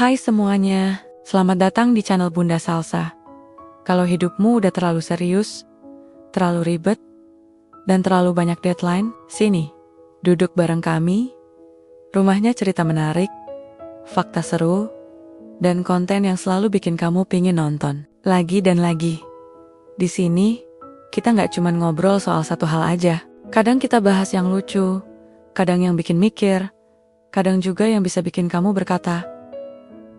Hai semuanya, selamat datang di channel Bunda Salsa. Kalau hidupmu udah terlalu serius, terlalu ribet, dan terlalu banyak deadline, sini, duduk bareng kami. Rumahnya cerita menarik, fakta seru, dan konten yang selalu bikin kamu pingin nonton lagi dan lagi. Di sini, kita nggak cuma ngobrol soal satu hal aja. Kadang kita bahas yang lucu, kadang yang bikin mikir, kadang juga yang bisa bikin kamu berkata,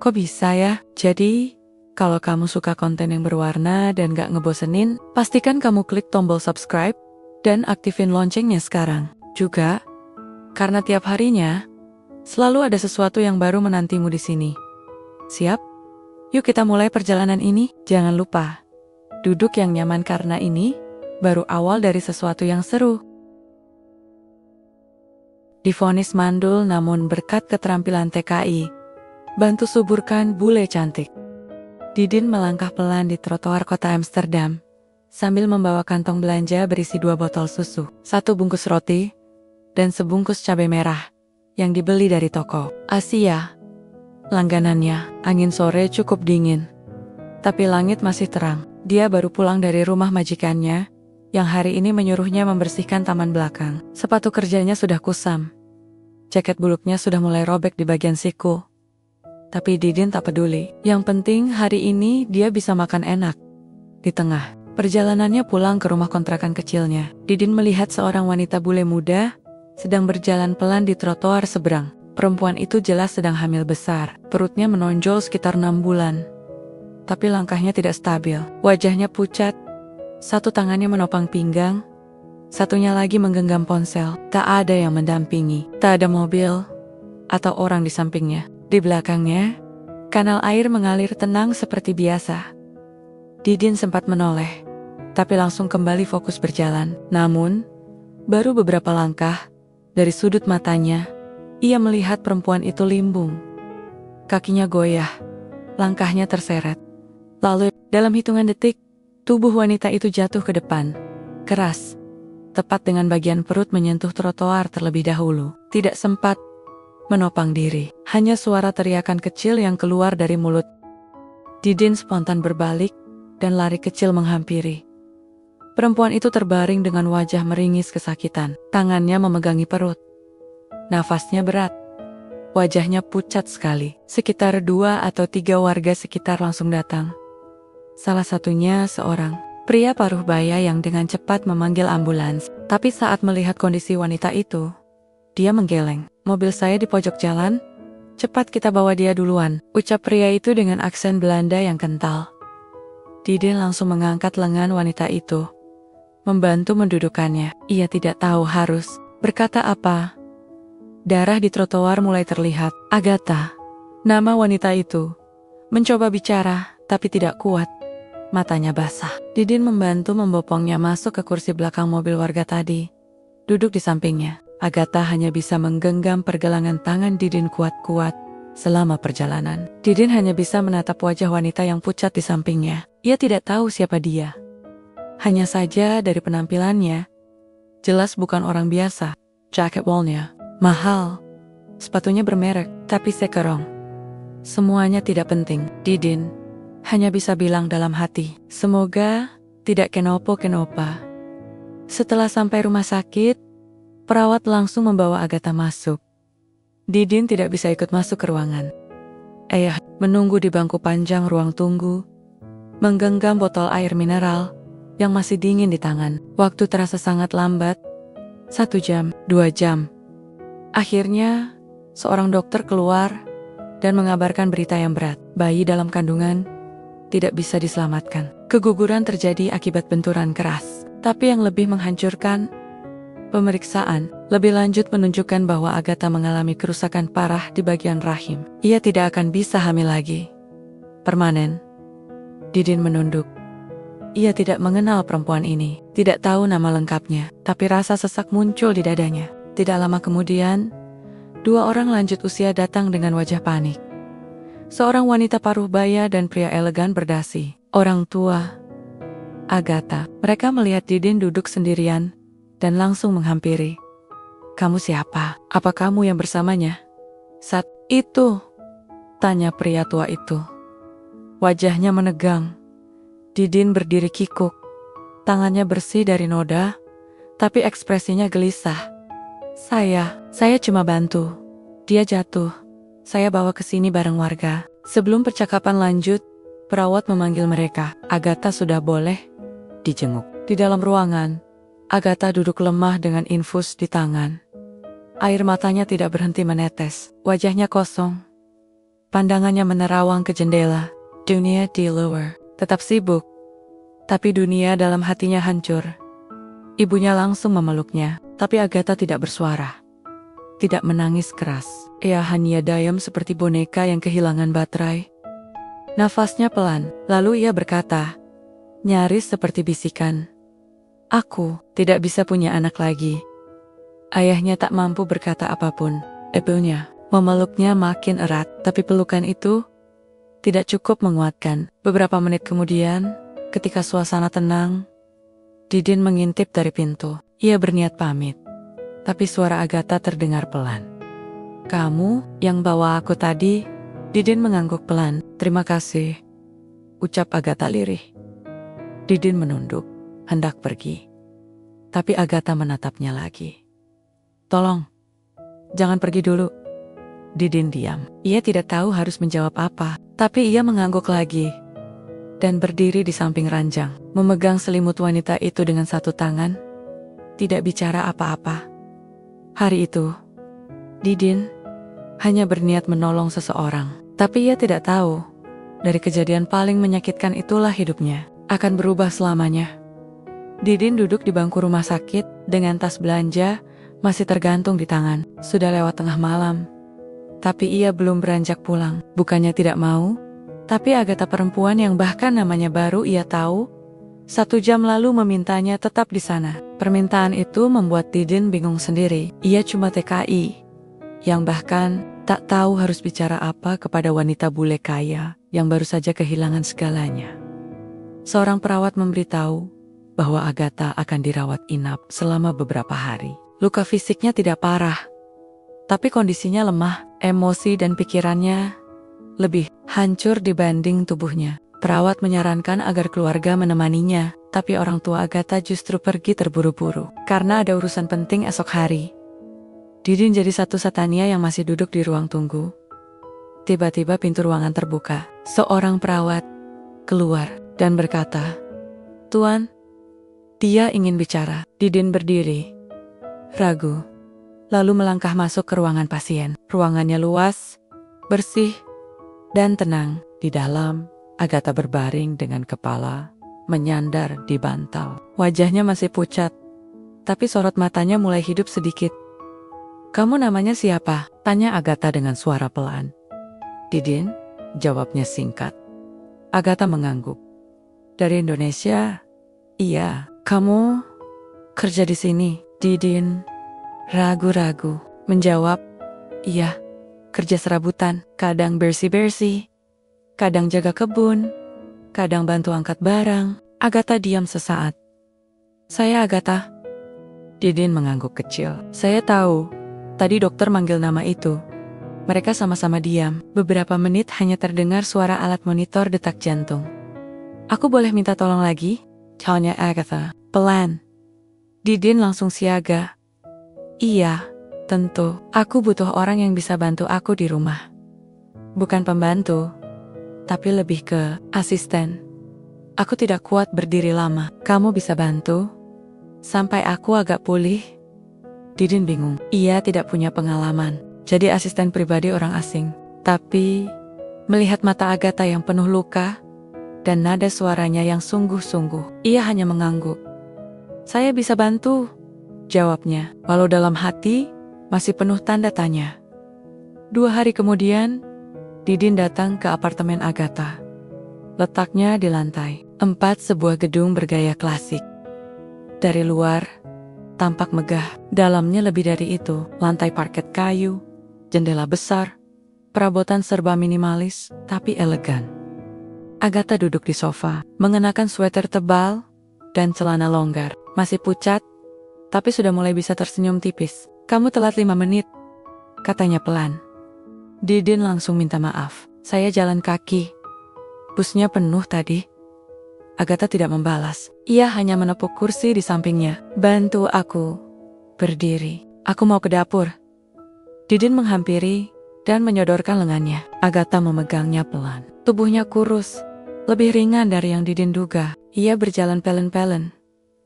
kok bisa ya? Jadi, kalau kamu suka konten yang berwarna dan gak ngebosenin, pastikan kamu klik tombol subscribe dan aktifin loncengnya sekarang. Juga, karena tiap harinya, selalu ada sesuatu yang baru menantimu di sini. Siap? Yuk kita mulai perjalanan ini. Jangan lupa, duduk yang nyaman karena ini baru awal dari sesuatu yang seru. Divonis mandul namun berkat keterampilan TKI, bantu suburkan bule cantik. Didin melangkah pelan di trotoar kota Amsterdam, sambil membawa kantong belanja berisi 2 botol susu, 1 bungkus roti, dan sebungkus cabai merah, yang dibeli dari toko Asia. Langganannya, angin sore cukup dingin, tapi langit masih terang. Dia baru pulang dari rumah majikannya, yang hari ini menyuruhnya membersihkan taman belakang. Sepatu kerjanya sudah kusam, jaket buluknya sudah mulai robek di bagian siku. Tapi Didin tak peduli. Yang penting hari ini dia bisa makan enak. Di tengah perjalanannya pulang ke rumah kontrakan kecilnya, Didin melihat seorang wanita bule muda sedang berjalan pelan di trotoar seberang. Perempuan itu jelas sedang hamil besar. Perutnya menonjol sekitar 6 bulan. Tapi langkahnya tidak stabil. Wajahnya pucat. Satu tangannya menopang pinggang, satunya lagi menggenggam ponsel. Tak ada yang mendampingi. Tak ada mobil atau orang di sampingnya. Di belakangnya, kanal air mengalir tenang seperti biasa. Didin sempat menoleh, tapi langsung kembali fokus berjalan. Namun, baru beberapa langkah, dari sudut matanya, ia melihat perempuan itu limbung. Kakinya goyah, langkahnya terseret. Lalu, dalam hitungan detik, tubuh wanita itu jatuh ke depan, keras, tepat dengan bagian perut menyentuh trotoar terlebih dahulu. Tidak sempat menopang diri, hanya suara teriakan kecil yang keluar dari mulut. Didin spontan berbalik dan lari kecil menghampiri. Perempuan itu terbaring dengan wajah meringis kesakitan, tangannya memegangi perut. Nafasnya berat, wajahnya pucat sekali. Sekitar 2 atau 3 warga sekitar langsung datang. Salah satunya seorang pria paruh baya yang dengan cepat memanggil ambulans. Tapi saat melihat kondisi wanita itu, dia menggeleng. Mobil saya di pojok jalan, cepat kita bawa dia duluan, ucap pria itu dengan aksen Belanda yang kental. Didin langsung mengangkat lengan wanita itu, membantu mendudukkannya. Ia tidak tahu harus berkata apa. Darah di trotoar mulai terlihat. Agatha, nama wanita itu, mencoba bicara tapi tidak kuat. Matanya basah. Didin membantu membopongnya masuk ke kursi belakang mobil warga tadi. Duduk di sampingnya. Agatha hanya bisa menggenggam pergelangan tangan Didin kuat-kuat selama perjalanan. Didin hanya bisa menatap wajah wanita yang pucat di sampingnya. Ia tidak tahu siapa dia. Hanya saja dari penampilannya, jelas bukan orang biasa. Jaket woolnya mahal, sepatunya bermerek, tapi sekerong. Semuanya tidak penting. Didin hanya bisa bilang dalam hati, semoga tidak kenapa-kenapa. Setelah sampai rumah sakit, perawat langsung membawa Agatha masuk. Didin tidak bisa ikut masuk ke ruangan. Ayah menunggu di bangku panjang ruang tunggu, menggenggam botol air mineral yang masih dingin di tangan. Waktu terasa sangat lambat. 1 jam, 2 jam. Akhirnya, seorang dokter keluar dan mengabarkan berita yang berat. Bayi dalam kandungan tidak bisa diselamatkan. Keguguran terjadi akibat benturan keras. Tapi yang lebih menghancurkan, pemeriksaan lebih lanjut menunjukkan bahwa Agatha mengalami kerusakan parah di bagian rahim. Ia tidak akan bisa hamil lagi. Permanen. Didin menunduk. Ia tidak mengenal perempuan ini, tidak tahu nama lengkapnya, tapi rasa sesak muncul di dadanya. Tidak lama kemudian, 2 orang lanjut usia datang dengan wajah panik. Seorang wanita paruh baya dan pria elegan berdasi. Orang tua Agatha. Mereka melihat Didin duduk sendirian dan langsung menghampiri. Kamu siapa? Apa kamu yang bersamanya? Saat itu, Tanya pria tua itu. Wajahnya menegang. Didin berdiri kikuk. Tangannya bersih dari noda, tapi ekspresinya gelisah. Saya cuma bantu. Dia jatuh. Saya bawa ke sini bareng warga. Sebelum percakapan lanjut, perawat memanggil mereka. Agatha sudah boleh dijenguk. Di dalam ruangan, Agatha duduk lemah dengan infus di tangan. Air matanya tidak berhenti menetes. Wajahnya kosong. Pandangannya menerawang ke jendela. Dunia di luar tetap sibuk, tapi dunia dalam hatinya hancur. Ibunya langsung memeluknya, tapi Agatha tidak bersuara. Tidak menangis keras. Ia hanya diam seperti boneka yang kehilangan baterai. Nafasnya pelan, lalu ia berkata, nyaris seperti bisikan. Aku tidak bisa punya anak lagi. Ayahnya tak mampu berkata apapun. Ibunya memeluknya makin erat, tapi pelukan itu tidak cukup menguatkan. Beberapa menit kemudian, ketika suasana tenang, Didin mengintip dari pintu. Ia berniat pamit, tapi suara Agatha terdengar pelan. Kamu yang bawa aku tadi? Didin mengangguk pelan. Terima kasih, ucap Agatha lirih. Didin menunduk, hendak pergi. Tapi Agatha menatapnya lagi. Tolong, jangan pergi dulu. Didin diam. Ia tidak tahu harus menjawab apa, tapi ia mengangguk lagi. Dan berdiri di samping ranjang, memegang selimut wanita itu dengan satu tangan. Tidak bicara apa-apa. Hari itu, Didin hanya berniat menolong seseorang. Tapi ia tidak tahu, dari kejadian paling menyakitkan itulah hidupnya akan berubah selamanya. Didin duduk di bangku rumah sakit dengan tas belanja masih tergantung di tangan. Sudah lewat tengah malam, tapi ia belum beranjak pulang. Bukannya tidak mau, tapi Agatha perempuan yang bahkan namanya baru ia tahu, 1 jam lalu memintanya tetap di sana. Permintaan itu membuat Didin bingung sendiri. Ia cuma TKI, yang bahkan tak tahu harus bicara apa kepada wanita bule kaya yang baru saja kehilangan segalanya. Seorang perawat memberitahu bahwa Agatha akan dirawat inap selama beberapa hari. Luka fisiknya tidak parah, tapi kondisinya lemah. Emosi dan pikirannya lebih hancur dibanding tubuhnya. Perawat menyarankan agar keluarga menemaninya, tapi orang tua Agatha justru pergi terburu-buru karena ada urusan penting esok hari. Didin jadi satu-satunya yang masih duduk di ruang tunggu. Tiba-tiba pintu ruangan terbuka. Seorang perawat keluar dan berkata, "Tuan, dia ingin bicara." Didin berdiri, ragu, lalu melangkah masuk ke ruangan pasien. Ruangannya luas, bersih, dan tenang. Di dalam, Agatha berbaring dengan kepala menyandar di bantal. Wajahnya masih pucat, tapi sorot matanya mulai hidup sedikit. "Kamu namanya siapa?" tanya Agatha dengan suara pelan. "Didin," jawabnya singkat. Agatha mengangguk. "Dari Indonesia?" "Iya." "Kamu kerja di sini?" Didin ragu-ragu menjawab, "Iya, kerja serabutan. Kadang bersih-bersih, kadang jaga kebun, kadang bantu angkat barang." Agatha diam sesaat. "Saya Agatha." Didin mengangguk kecil. "Saya tahu, tadi dokter manggil nama itu." Mereka sama-sama diam. Beberapa menit hanya terdengar suara alat monitor detak jantung. "Aku boleh minta tolong lagi?" tanya Agatha pelan. Didin langsung siaga. "Iya, tentu. Aku butuh orang yang bisa bantu aku di rumah. Bukan pembantu, tapi lebih ke asisten. Aku tidak kuat berdiri lama. Kamu bisa bantu sampai aku agak pulih?" Didin bingung. Ia tidak punya pengalaman jadi asisten pribadi orang asing. Tapi melihat mata Agatha yang penuh luka dan nada suaranya yang sungguh-sungguh, ia hanya mengangguk. "Saya bisa bantu," jawabnya, walau dalam hati masih penuh tanda tanya. 2 hari kemudian, Didin datang ke apartemen Agatha. Letaknya di lantai 4 sebuah gedung bergaya klasik. Dari luar, tampak megah. Dalamnya lebih dari itu. Lantai parket kayu, jendela besar, perabotan serba minimalis tapi elegan. Agatha duduk di sofa, mengenakan sweater tebal dan celana longgar. Masih pucat, tapi sudah mulai bisa tersenyum tipis. "Kamu telat 5 menit, katanya pelan. Didin langsung minta maaf. Saya jalan kaki. Busnya penuh tadi. Agatha tidak membalas. Ia hanya menepuk kursi di sampingnya. Bantu aku berdiri. Aku mau ke dapur. Didin menghampiri dan menyodorkan lengannya. Agatha memegangnya pelan. Tubuhnya kurus, lebih ringan dari yang Didin duga. Ia berjalan pelen-pelen,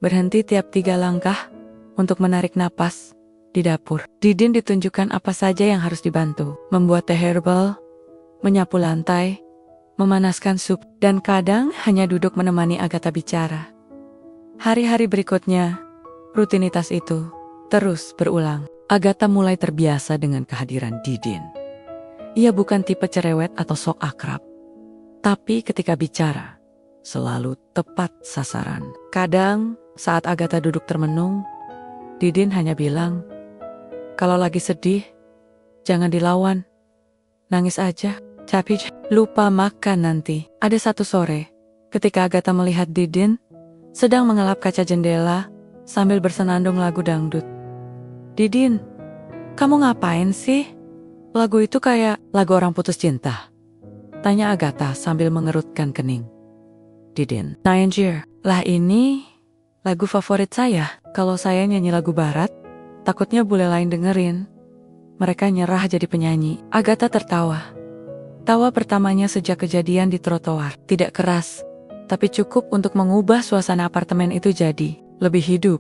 berhenti tiap 3 langkah untuk menarik napas di dapur. Didin ditunjukkan apa saja yang harus dibantu. Membuat teh herbal, menyapu lantai, memanaskan sup, dan kadang hanya duduk menemani Agatha bicara. Hari-hari berikutnya, rutinitas itu terus berulang. Agatha mulai terbiasa dengan kehadiran Didin. Ia bukan tipe cerewet atau sok akrab, tapi ketika bicara, selalu tepat sasaran. Kadang, saat Agatha duduk termenung, Didin hanya bilang, "Kalau lagi sedih, jangan dilawan. Nangis aja, tapi lupa makan nanti." Ada satu sore, ketika Agatha melihat Didin sedang mengelap kaca jendela sambil bersenandung lagu dangdut. "Didin, kamu ngapain sih? Lagu itu kayak lagu orang putus cinta," tanya Agatha sambil mengerutkan kening. Didin, "Anjir, lah ini lagu favorit saya. Kalau saya nyanyi lagu barat, takutnya bule lain dengerin. Mereka nyerah jadi penyanyi." Agatha tertawa. Tawa pertamanya sejak kejadian di trotoar. Tidak keras, tapi cukup untuk mengubah suasana apartemen itu jadi lebih hidup.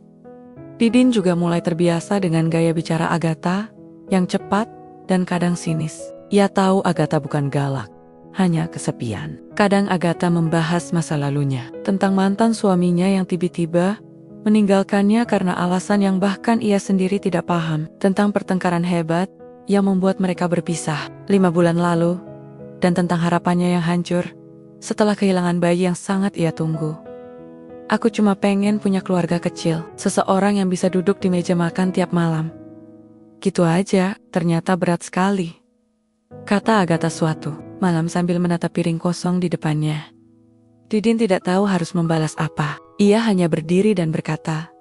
Didin juga mulai terbiasa dengan gaya bicara Agatha yang cepat dan kadang sinis. Ia tahu Agatha bukan galak, hanya kesepian. Kadang Agatha membahas masa lalunya, tentang mantan suaminya yang tiba-tiba meninggalkannya karena alasan yang bahkan ia sendiri tidak paham, tentang pertengkaran hebat yang membuat mereka berpisah 5 bulan lalu, dan tentang harapannya yang hancur setelah kehilangan bayi yang sangat ia tunggu. "Aku cuma pengen punya keluarga kecil, seseorang yang bisa duduk di meja makan tiap malam." Gitu aja, ternyata berat sekali, kata Agatha suatu malam sambil menatap piring kosong di depannya. Didin tidak tahu harus membalas apa. Ia hanya berdiri dan berkata,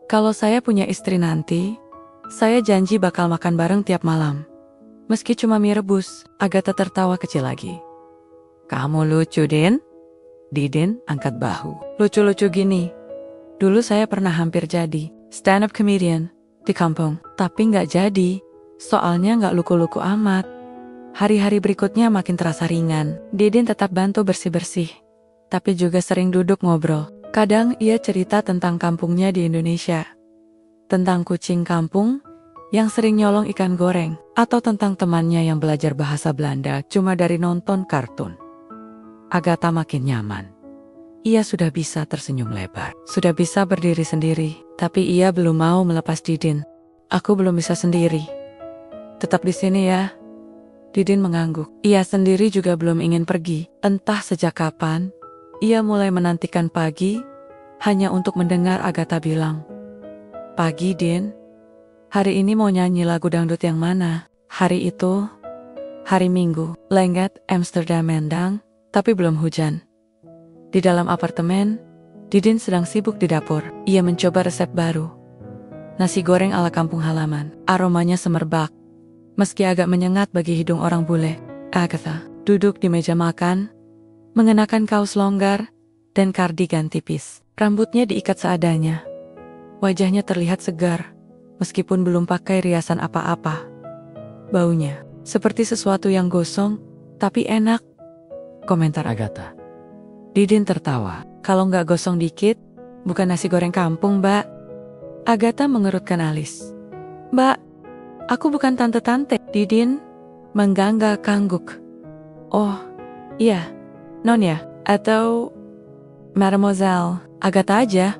"Kalau saya punya istri nanti, saya janji bakal makan bareng tiap malam. Meski cuma mie rebus." Agatha tertawa kecil lagi. "Kamu lucu, Din." Didin angkat bahu. "Lucu-lucu gini. Dulu saya pernah hampir jadi stand-up comedian di kampung, tapi nggak jadi, soalnya nggak luku-luku amat." Hari-hari berikutnya makin terasa ringan. Didin tetap bantu bersih-bersih, tapi juga sering duduk ngobrol. Kadang ia cerita tentang kampungnya di Indonesia, tentang kucing kampung yang sering nyolong ikan goreng, atau tentang temannya yang belajar bahasa Belanda cuma dari nonton kartun. Agatha makin nyaman. Ia sudah bisa tersenyum lebar, sudah bisa berdiri sendiri, tapi ia belum mau melepas Didin. "Aku belum bisa sendiri. Tetap di sini ya." Didin mengangguk. Ia sendiri juga belum ingin pergi. Entah sejak kapan, ia mulai menantikan pagi hanya untuk mendengar Agatha bilang, "Pagi, Din. Hari ini mau nyanyi lagu dangdut yang mana?" Hari itu, hari Minggu, Lengket, Amsterdam mendang, tapi belum hujan. Di dalam apartemen, Didin sedang sibuk di dapur. Ia mencoba resep baru. Nasi goreng ala kampung halaman. Aromanya semerbak, meski agak menyengat bagi hidung orang bule. Agatha duduk di meja makan, mengenakan kaos longgar dan kardigan tipis. Rambutnya diikat seadanya. Wajahnya terlihat segar, meskipun belum pakai riasan apa-apa. Baunya seperti sesuatu yang gosong, tapi enak, komentar Agatha. Didin tertawa. "Kalau nggak gosong dikit, bukan nasi goreng kampung, Mbak." Agatha mengerutkan alis. "Mbak, aku bukan tante-tante." Didin mengganggak kangguk. "Oh, iya, Nonya, atau Mademoiselle." "Agatha aja,"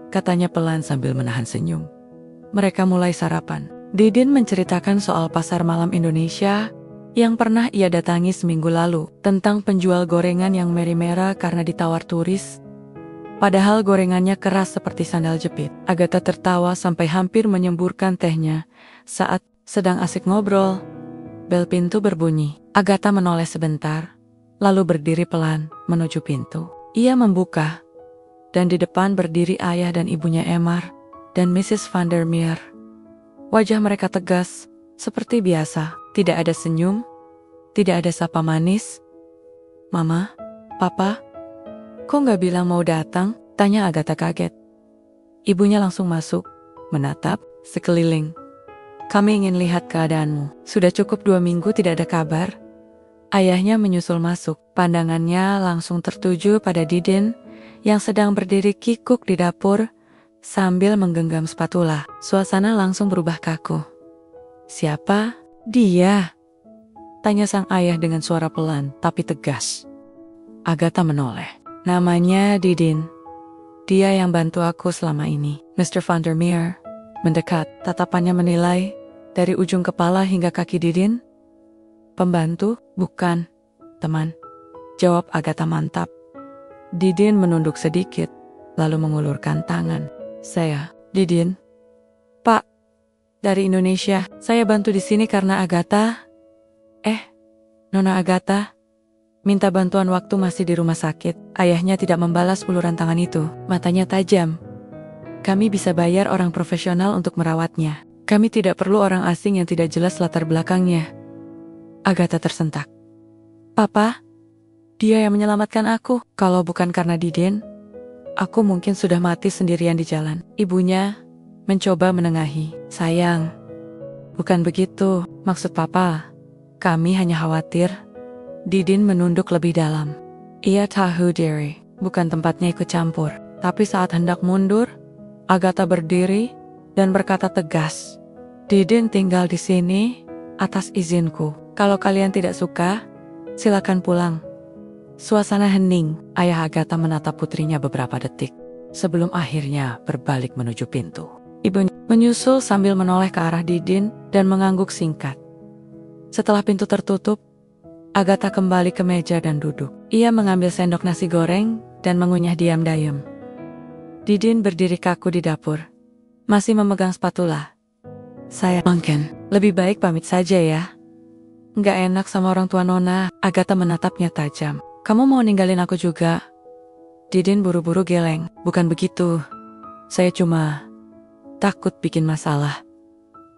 katanya pelan sambil menahan senyum. Mereka mulai sarapan. Didin menceritakan soal pasar malam Indonesia yang pernah ia datangi seminggu lalu, tentang penjual gorengan yang merah-merah karena ditawar turis, padahal gorengannya keras seperti sandal jepit. Agatha tertawa sampai hampir menyemburkan tehnya. Saat sedang asik ngobrol, bel pintu berbunyi. Agatha menoleh sebentar, lalu berdiri pelan menuju pintu. Ia membuka, dan di depan berdiri ayah dan ibunya Emar dan Mrs. van der Meer. Wajah mereka tegas, seperti biasa. Tidak ada senyum, Tidak ada sapa manis. Mama, Papa, kok nggak bilang mau datang? Tanya Agatha kaget. Ibunya langsung masuk, menatap sekeliling. Kami ingin lihat keadaanmu. Sudah cukup 2 minggu tidak ada kabar. Ayahnya menyusul masuk. Pandangannya langsung tertuju pada Didin yang sedang berdiri kikuk di dapur sambil menggenggam spatula. Suasana langsung berubah kaku. Siapa? Dia? Tanya sang ayah dengan suara pelan tapi tegas. Agatha menoleh. Namanya Didin. Dia yang bantu aku selama ini. Mr. Vandermeer mendekat, tatapannya menilai dari ujung kepala hingga kaki Didin. Pembantu? Bukan, teman. Jawab Agatha mantap. Didin menunduk sedikit, lalu mengulurkan tangan. Saya, Didin. Pak, dari Indonesia. Saya bantu di sini karena Agatha. Nona Agatha minta bantuan waktu masih di rumah sakit. Ayahnya tidak membalas uluran tangan itu. Matanya tajam. Kami bisa bayar orang profesional untuk merawatnya. Kami tidak perlu orang asing yang tidak jelas latar belakangnya. Agatha tersentak. Papa, dia yang menyelamatkan aku. Kalau bukan karena Didin, aku mungkin sudah mati sendirian di jalan. Ibunya mencoba menengahi. Sayang, bukan begitu maksud Papa. Kami hanya khawatir. Didin menunduk lebih dalam. Ia tahu diri, bukan tempatnya ikut campur. Tapi saat hendak mundur, Agatha berdiri dan berkata tegas. Didin tinggal di sini atas izinku. Kalau kalian tidak suka, silakan pulang. Suasana hening. Ayah Agatha menatap putrinya beberapa detik sebelum akhirnya berbalik menuju pintu. Ibunya menyusul sambil menoleh ke arah Didin dan mengangguk singkat. Setelah pintu tertutup, Agatha kembali ke meja dan duduk. Ia mengambil sendok nasi goreng dan mengunyah diam-diam. Didin berdiri kaku di dapur, masih memegang spatula. Saya mungkin lebih baik pamit saja ya. Nggak enak sama orang tua Nona. Agatha menatapnya tajam. Kamu mau ninggalin aku juga? Didin buru-buru geleng. Bukan begitu. Saya cuma takut bikin masalah.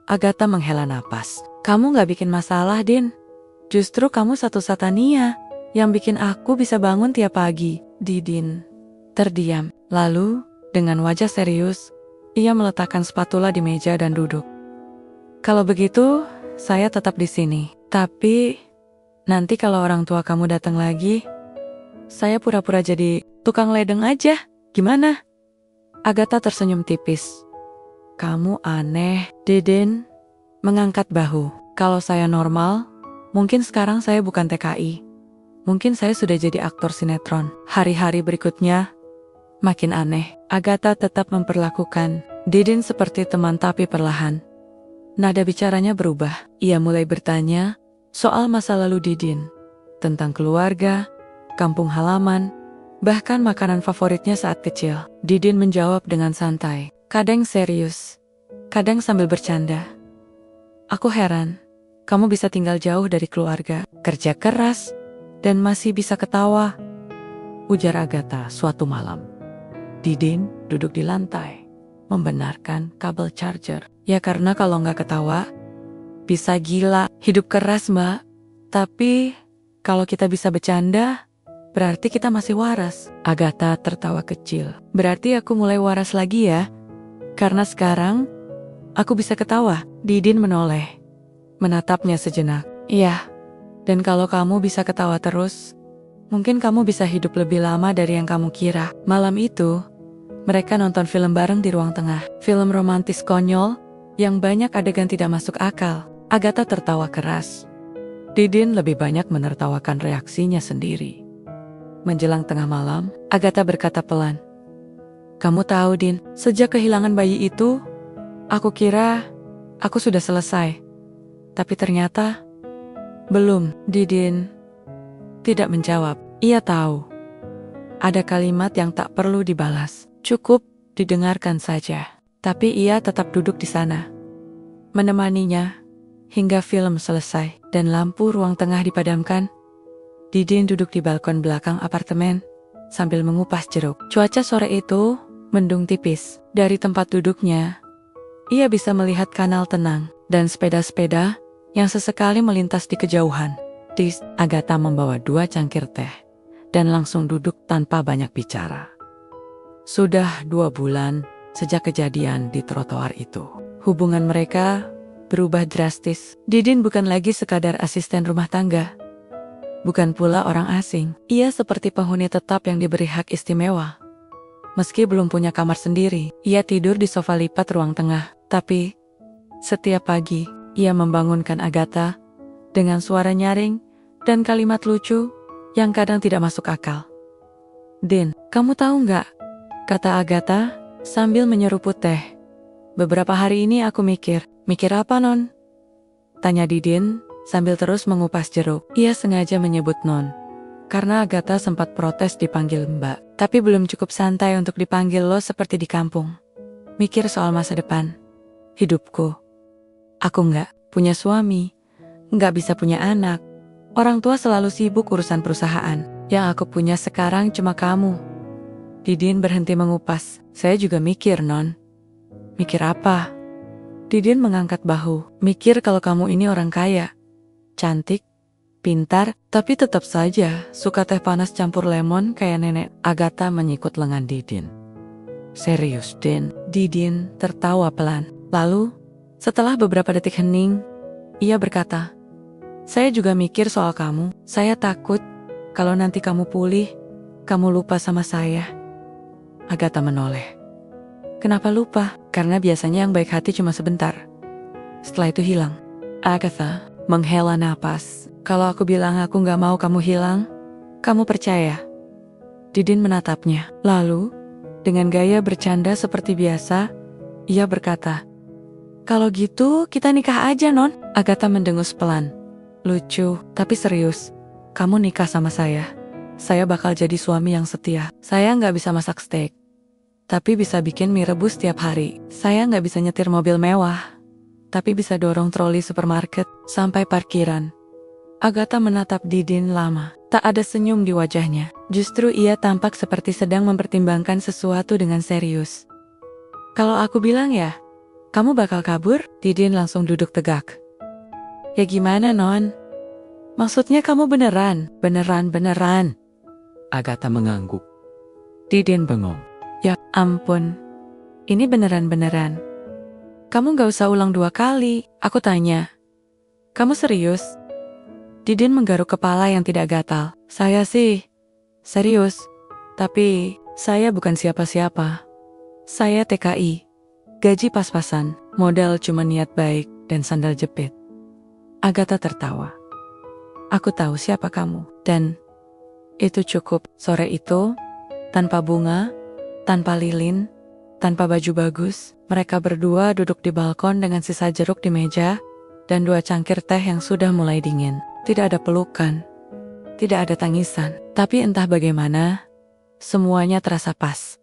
Agatha menghela napas. Kamu nggak bikin masalah, Din. Justru kamu satu-satunya yang bikin aku bisa bangun tiap pagi. Didin terdiam. Lalu, dengan wajah serius, ia meletakkan spatula di meja dan duduk. Kalau begitu, saya tetap di sini. Tapi, nanti kalau orang tua kamu datang lagi, saya pura-pura jadi tukang ledeng aja. Gimana? Agatha tersenyum tipis. Kamu aneh, Didin. Mengangkat bahu. Kalau saya normal, mungkin sekarang saya bukan TKI. Mungkin saya sudah jadi aktor sinetron. Hari-hari berikutnya, makin aneh. Agatha tetap memperlakukan Didin seperti teman tapi perlahan. Nada bicaranya berubah. Ia mulai bertanya soal masa lalu Didin. Tentang keluarga, kampung halaman, bahkan makanan favoritnya saat kecil. Didin menjawab dengan santai. Kadang serius, kadang sambil bercanda. Aku heran, kamu bisa tinggal jauh dari keluarga, kerja keras, dan masih bisa ketawa. Ujar Agatha suatu malam. Didin duduk di lantai, membenarkan kabel charger. Ya karena kalau nggak ketawa, bisa gila. Hidup keras, Mbak. Tapi kalau kita bisa bercanda, berarti kita masih waras. Agatha tertawa kecil. Berarti aku mulai waras lagi ya? Karena sekarang, aku bisa ketawa. Didin menoleh, menatapnya sejenak. Iya, dan kalau kamu bisa ketawa terus, mungkin kamu bisa hidup lebih lama dari yang kamu kira. Malam itu, mereka nonton film bareng di ruang tengah. Film romantis konyol, yang banyak adegan tidak masuk akal. Agatha tertawa keras. Didin lebih banyak menertawakan reaksinya sendiri. Menjelang tengah malam, Agatha berkata pelan. Kamu tahu, Din, sejak kehilangan bayi itu, aku kira aku sudah selesai. Tapi ternyata, belum. Didin tidak menjawab. Ia tahu. Ada kalimat yang tak perlu dibalas. Cukup didengarkan saja. Tapi ia tetap duduk di sana, menemaninya hingga film selesai dan lampu ruang tengah dipadamkan. Didin duduk di balkon belakang apartemen sambil mengupas jeruk. Cuaca sore itu mendung tipis. Dari tempat duduknya, ia bisa melihat kanal tenang dan sepeda-sepeda yang sesekali melintas di kejauhan. Agatha membawa 2 cangkir teh dan langsung duduk tanpa banyak bicara. Sudah 2 bulan sejak kejadian di trotoar itu. Hubungan mereka berubah drastis. Didin bukan lagi sekadar asisten rumah tangga. Bukan pula orang asing. Ia seperti penghuni tetap yang diberi hak istimewa. Meski belum punya kamar sendiri, ia tidur di sofa lipat ruang tengah. Tapi, setiap pagi, ia membangunkan Agatha dengan suara nyaring dan kalimat lucu yang kadang tidak masuk akal. "Din, kamu tahu nggak?" kata Agatha sambil menyeruput teh. "Beberapa hari ini aku mikir apa non?" tanya Didin sambil terus mengupas jeruk. Ia sengaja menyebut non, karena Agatha sempat protes dipanggil mbak. Tapi belum cukup santai untuk dipanggil lo seperti di kampung. Mikir soal masa depan, hidupku. Aku nggak punya suami, nggak bisa punya anak. Orang tua selalu sibuk urusan perusahaan. Yang aku punya sekarang cuma kamu. Didin berhenti mengupas. "Saya juga mikir, non." "Mikir apa?" Didin mengangkat bahu. "Mikir kalau kamu ini orang kaya. Cantik, pintar, tapi tetap saja suka teh panas campur lemon kayak nenek." Agatha menyikut lengan Didin. "Serius, Din?" Didin tertawa pelan. Lalu, setelah beberapa detik hening, ia berkata, "Saya juga mikir soal kamu. Saya takut kalau nanti kamu pulih, kamu lupa sama saya." Agatha menoleh. "Kenapa lupa?" "Karena biasanya yang baik hati cuma sebentar. Setelah itu hilang." Agatha menghela napas. "Kalau aku bilang aku gak mau kamu hilang, kamu percaya?" Didin menatapnya. Lalu, dengan gaya bercanda seperti biasa, ia berkata, "Kalau gitu kita nikah aja, non." Agatha mendengus pelan. "Lucu, tapi serius. Kamu nikah sama saya. Saya bakal jadi suami yang setia. Saya nggak bisa masak steak, tapi bisa bikin mie rebus tiap hari. Saya nggak bisa nyetir mobil mewah, tapi bisa dorong troli supermarket sampai parkiran." Agatha menatap Didin lama. Tak ada senyum di wajahnya. Justru ia tampak seperti sedang mempertimbangkan sesuatu dengan serius. "Kalau aku bilang ya, kamu bakal kabur?" Didin langsung duduk tegak. "Ya gimana, non? Maksudnya kamu beneran?" Beneran. Agatha mengangguk. Didin bengong. "Ya ampun, ini beneran. Kamu gak usah ulang 2 kali. Aku tanya, kamu serius?" Didin menggaruk kepala yang tidak gatal. "Saya sih serius, tapi saya bukan siapa-siapa. Saya TKI, gaji pas-pasan, modal cuma niat baik dan sandal jepit." Agatha tertawa. "Aku tahu siapa kamu, dan itu cukup." Sore itu, tanpa bunga, tanpa lilin, tanpa baju bagus, mereka berdua duduk di balkon dengan sisa jeruk di meja dan 2 cangkir teh yang sudah mulai dingin. Tidak ada pelukan, tidak ada tangisan, tapi entah bagaimana, semuanya terasa pas.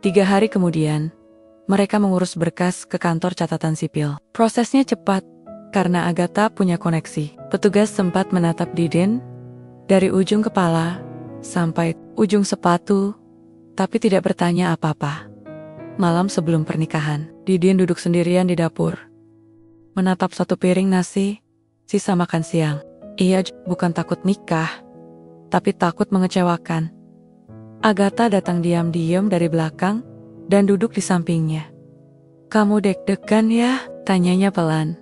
3 hari kemudian, mereka mengurus berkas ke kantor catatan sipil. Prosesnya cepat, karena Agatha punya koneksi. Petugas sempat menatap Didin dari ujung kepala sampai ujung sepatu, tapi tidak bertanya apa-apa. Malam sebelum pernikahan, Didin duduk sendirian di dapur, menatap 1 piring nasi, sisa makan siang. Ia bukan takut nikah, tapi takut mengecewakan. Agatha datang diam-diam dari belakang dan duduk di sampingnya. "Kamu deg-degan ya?" tanyanya pelan.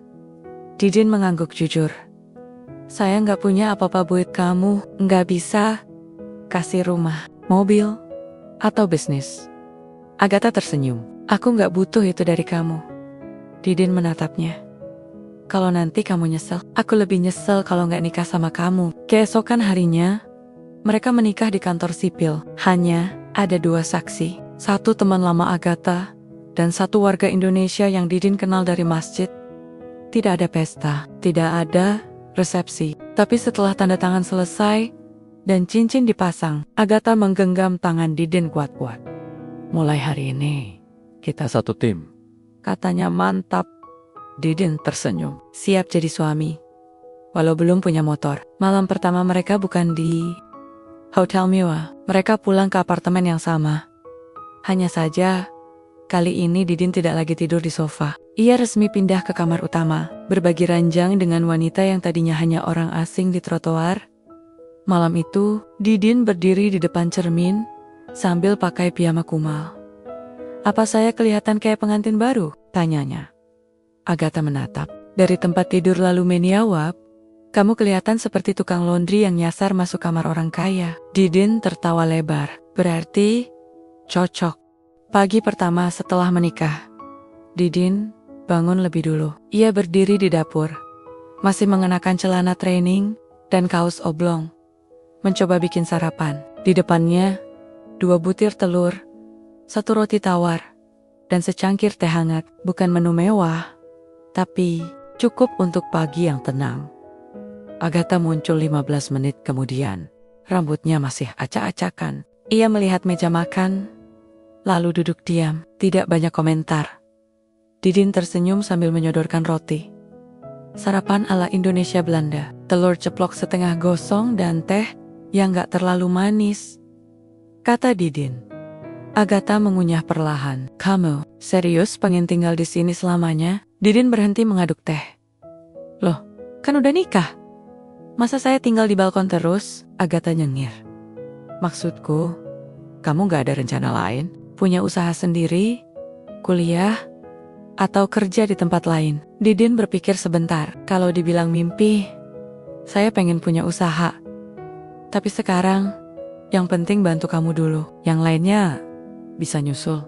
Didin mengangguk jujur. "Saya nggak punya apa-apa buat kamu. Nggak bisa kasih rumah, mobil, atau bisnis." Agatha tersenyum. "Aku nggak butuh itu dari kamu." Didin menatapnya. "Kalau nanti kamu nyesel, aku lebih nyesel kalau nggak nikah sama kamu." Keesokan harinya, mereka menikah di kantor sipil. Hanya ada 2 saksi. 1 teman lama Agatha, dan 1 warga Indonesia yang Didin kenal dari masjid. Tidak ada pesta, tidak ada resepsi. Tapi setelah tanda tangan selesai dan cincin dipasang, Agatha menggenggam tangan Didin kuat-kuat. "Mulai hari ini, kita satu tim," katanya. "Mantap." Didin tersenyum. Siap jadi suami, walau belum punya motor. Malam pertama mereka bukan di hotel mewah. Mereka pulang ke apartemen yang sama. Hanya saja, kali ini Didin tidak lagi tidur di sofa. Ia resmi pindah ke kamar utama, berbagi ranjang dengan wanita yang tadinya hanya orang asing di trotoar. Malam itu, Didin berdiri di depan cermin, sambil pakai piyama kumal. "Apa saya kelihatan kayak pengantin baru?" tanyanya. Agatha menatap dari tempat tidur lalu menjawab, "Kamu kelihatan seperti tukang laundry yang nyasar masuk kamar orang kaya." Didin tertawa lebar. "Berarti cocok." Pagi pertama setelah menikah, Didin bangun lebih dulu. Ia berdiri di dapur, masih mengenakan celana training dan kaos oblong. Mencoba bikin sarapan. Di depannya, 2 butir telur, 1 roti tawar, dan secangkir teh hangat. Bukan menu mewah, tapi cukup untuk pagi yang tenang. Agatha muncul 15 menit kemudian. Rambutnya masih acak-acakan. Ia melihat meja makan, lalu duduk diam, tidak banyak komentar. Didin tersenyum sambil menyodorkan roti. Sarapan ala Indonesia Belanda, telur ceplok setengah gosong dan teh yang gak terlalu manis, kata Didin. Agatha mengunyah perlahan. "Kamu serius pengen tinggal di sini selamanya?" Didin berhenti mengaduk teh. "Loh, kan udah nikah. Masa saya tinggal di balkon terus?" Agatha nyengir. "Maksudku, kamu gak ada rencana lain? Punya usaha sendiri? Kuliah? Atau kerja di tempat lain?" Didin berpikir sebentar. "Kalau dibilang mimpi, saya pengen punya usaha. Tapi sekarang, yang penting bantu kamu dulu. Yang lainnya bisa nyusul."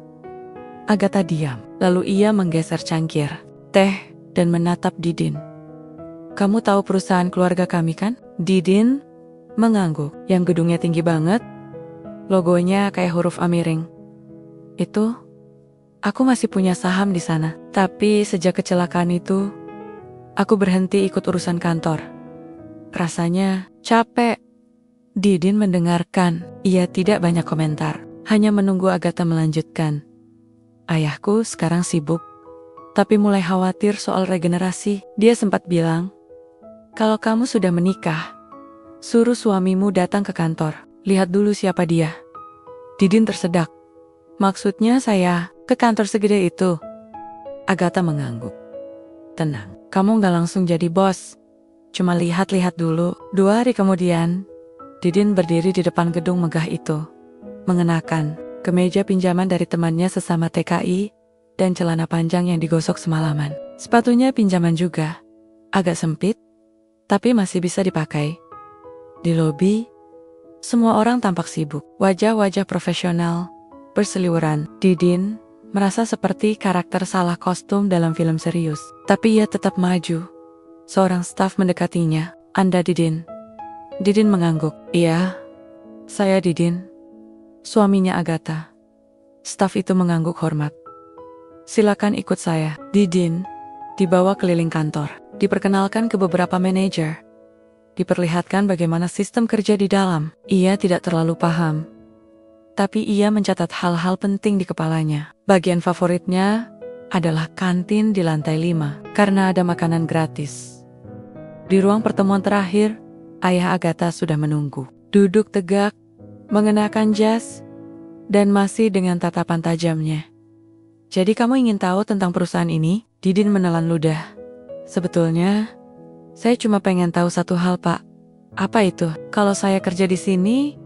Agatha diam. Lalu ia menggeser cangkir teh dan menatap Didin. "Kamu tahu perusahaan keluarga kami kan?" Didin mengangguk. "Yang gedungnya tinggi banget, logonya kayak huruf A miring. Itu, aku masih punya saham di sana. Tapi sejak kecelakaan itu, aku berhenti ikut urusan kantor. Rasanya capek." Didin mendengarkan. Ia tidak banyak komentar, hanya menunggu Agatha melanjutkan. "Ayahku sekarang sibuk, tapi mulai khawatir soal regenerasi. Dia sempat bilang, kalau kamu sudah menikah, suruh suamimu datang ke kantor. Lihat dulu siapa dia." Didin tersedak. "Maksudnya saya ke kantor segede itu?" Agatha mengangguk. "Tenang, kamu gak langsung jadi bos. Cuma lihat-lihat dulu." 2 hari kemudian, Didin berdiri di depan gedung megah itu, mengenakan kemeja pinjaman dari temannya sesama TKI dan celana panjang yang digosok semalaman. Sepatunya pinjaman juga, agak sempit, tapi masih bisa dipakai. Di lobi, semua orang tampak sibuk, wajah-wajah profesional berseliweran. Didin merasa seperti karakter salah kostum dalam film serius. Tapi ia tetap maju. Seorang staf mendekatinya. "Anda Didin?" Didin mengangguk. "Iya, saya Didin, suaminya Agatha." Staf itu mengangguk hormat. "Silakan ikut saya." Didin dibawa keliling kantor, diperkenalkan ke beberapa manajer, diperlihatkan bagaimana sistem kerja di dalam. Ia tidak terlalu paham, tapi ia mencatat hal-hal penting di kepalanya. Bagian favoritnya adalah kantin di lantai 5, karena ada makanan gratis. Di ruang pertemuan terakhir, ayah Agatha sudah menunggu. Duduk tegak, mengenakan jas, dan masih dengan tatapan tajamnya. "Jadi kamu ingin tahu tentang perusahaan ini?" Didin menelan ludah. "Sebetulnya, saya cuma pengen tahu satu hal, Pak." "Apa itu?" "Kalau saya kerja di sini,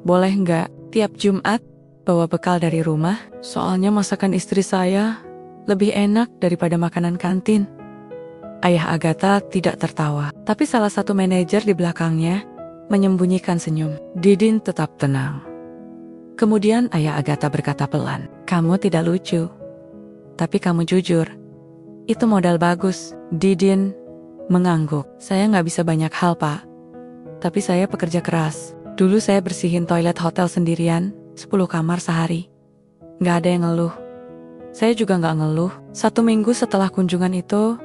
boleh nggak tiap Jumat bawa bekal dari rumah? Soalnya masakan istri saya lebih enak daripada makanan kantin." Ayah Agatha tidak tertawa, tapi salah satu manajer di belakangnya menyembunyikan senyum. Didin tetap tenang. Kemudian ayah Agatha berkata pelan, "Kamu tidak lucu, tapi kamu jujur. Itu modal bagus." Didin mengangguk. "Saya nggak bisa banyak hal, Pak. Tapi saya pekerja keras. Dulu saya bersihin toilet hotel sendirian, 10 kamar sehari. Nggak ada yang ngeluh. Saya juga nggak ngeluh." 1 minggu setelah kunjungan itu,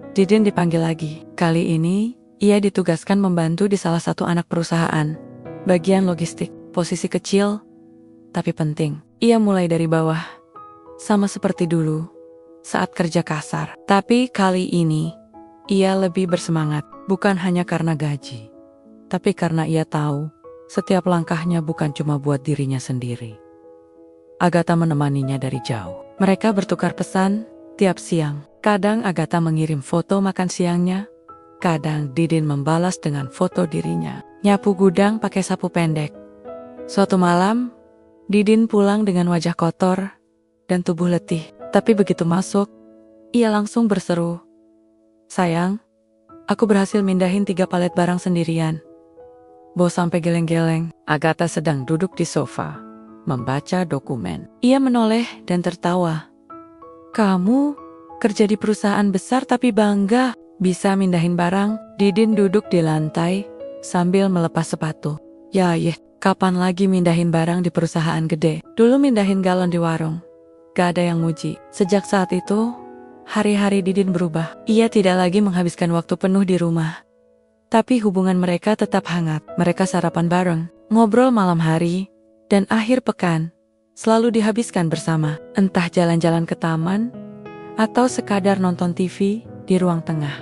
Didin dipanggil lagi. Kali ini, ia ditugaskan membantu di salah satu anak perusahaan, bagian logistik. Posisi kecil, tapi penting. Ia mulai dari bawah, sama seperti dulu, saat kerja kasar. Tapi kali ini, ia lebih bersemangat, bukan hanya karena gaji, tapi karena ia tahu, setiap langkahnya bukan cuma buat dirinya sendiri. Agatha menemaninya dari jauh. Mereka bertukar pesan, Tiap siang, kadang Agatha mengirim foto makan siangnya, kadang Didin membalas dengan foto dirinya nyapu gudang pakai sapu pendek. Suatu malam, Didin pulang dengan wajah kotor dan tubuh letih. Tapi begitu masuk, ia langsung berseru, "Sayang, aku berhasil mindahin 3 palet barang sendirian." Bos sampai geleng-geleng. Agatha sedang duduk di sofa, membaca dokumen. Ia menoleh dan tertawa. "Kamu kerja di perusahaan besar tapi bangga bisa mindahin barang?" Didin duduk di lantai sambil melepas sepatu. "Ya, kapan lagi mindahin barang di perusahaan gede? Dulu mindahin galon di warung. Gak ada yang muji." Sejak saat itu, hari-hari Didin berubah. Ia tidak lagi menghabiskan waktu penuh di rumah. Tapi hubungan mereka tetap hangat. Mereka sarapan bareng, ngobrol malam hari, dan akhir pekan selalu dihabiskan bersama. Entah jalan-jalan ke taman, atau sekadar nonton TV di ruang tengah.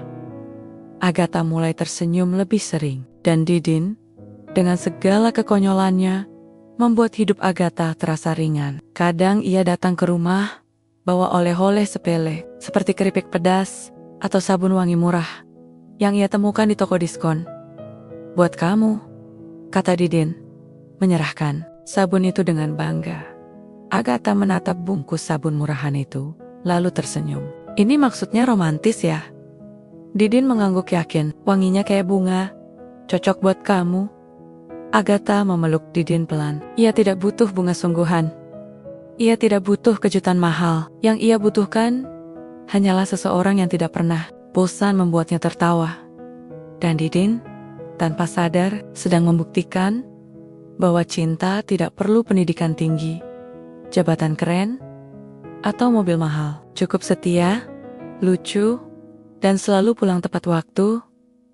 Agatha mulai tersenyum lebih sering. Dan Didin, dengan segala kekonyolannya, membuat hidup Agatha terasa ringan. Kadang ia datang ke rumah, bawa oleh-oleh sepele, seperti keripik pedas atau sabun wangi murah yang ia temukan di toko diskon. "Buat kamu," kata Didin, menyerahkan sabun itu dengan bangga. Agatha menatap bungkus sabun murahan itu, lalu tersenyum. "Ini maksudnya romantis ya?" Didin mengangguk yakin, "Wanginya kayak bunga, cocok buat kamu." Agatha memeluk Didin pelan. Ia tidak butuh bunga sungguhan. Ia tidak butuh kejutan mahal. Yang ia butuhkan hanyalah seseorang yang tidak pernah bosan membuatnya tertawa. Dan Didin, tanpa sadar, sedang membuktikan bahwa cinta tidak perlu pendidikan tinggi, jabatan keren, atau mobil mahal. Cukup setia, lucu, dan selalu pulang tepat waktu.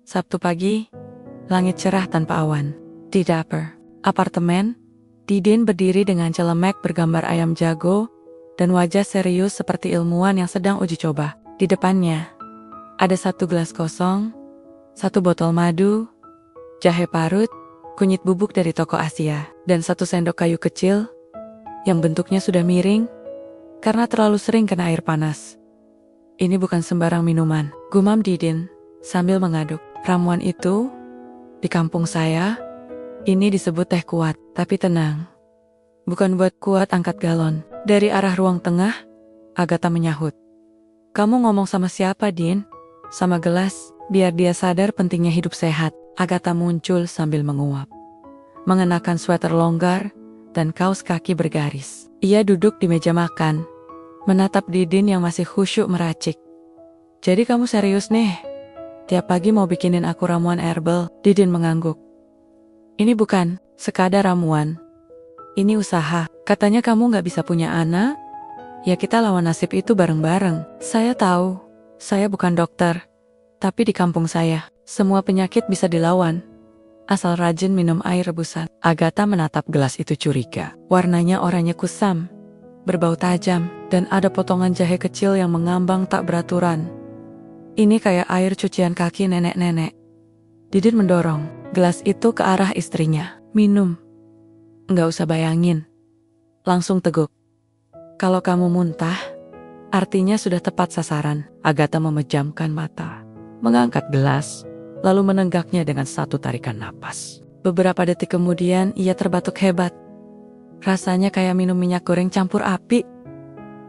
Sabtu pagi, langit cerah tanpa awan. Di dapur apartemen, Didin berdiri dengan celemek bergambar ayam jago dan wajah serius seperti ilmuwan yang sedang uji coba. Di depannya, ada 1 gelas kosong, 1 botol madu, jahe parut, kunyit bubuk dari toko Asia, dan 1 sendok kayu kecil yang bentuknya sudah miring karena terlalu sering kena air panas. "Ini bukan sembarang minuman," gumam Didin sambil mengaduk. "Ramuan itu, di kampung saya, ini disebut teh kuat." "Tapi tenang, bukan buat kuat angkat galon." Dari arah ruang tengah, Agatha menyahut. "Kamu ngomong sama siapa, Din?" "Sama gelas, biar dia sadar pentingnya hidup sehat." Agatha muncul sambil menguap, mengenakan sweater longgar dan kaos kaki bergaris. Ia duduk di meja makan, menatap Didin yang masih khusyuk meracik. "Jadi kamu serius nih? Tiap pagi mau bikinin aku ramuan herbal?" Didin mengangguk. "Ini bukan sekadar ramuan. Ini usaha. Katanya kamu gak bisa punya anak? Ya kita lawan nasib itu bareng-bareng." "Saya tahu, saya bukan dokter. Tapi di kampung saya, semua penyakit bisa dilawan, asal rajin minum air rebusan." Agatha menatap gelas itu curiga. Warnanya oranye kusam, berbau tajam, dan ada potongan jahe kecil yang mengambang tak beraturan. "Ini kayak air cucian kaki nenek-nenek." Didin mendorong gelas itu ke arah istrinya. "Minum." "Nggak usah bayangin." Langsung teguk. "Kalau kamu muntah, artinya sudah tepat sasaran." Agatha memejamkan mata, mengangkat gelas, lalu menenggaknya dengan 1 tarikan napas. Beberapa detik kemudian ia terbatuk hebat. Rasanya kayak minum minyak goreng campur api.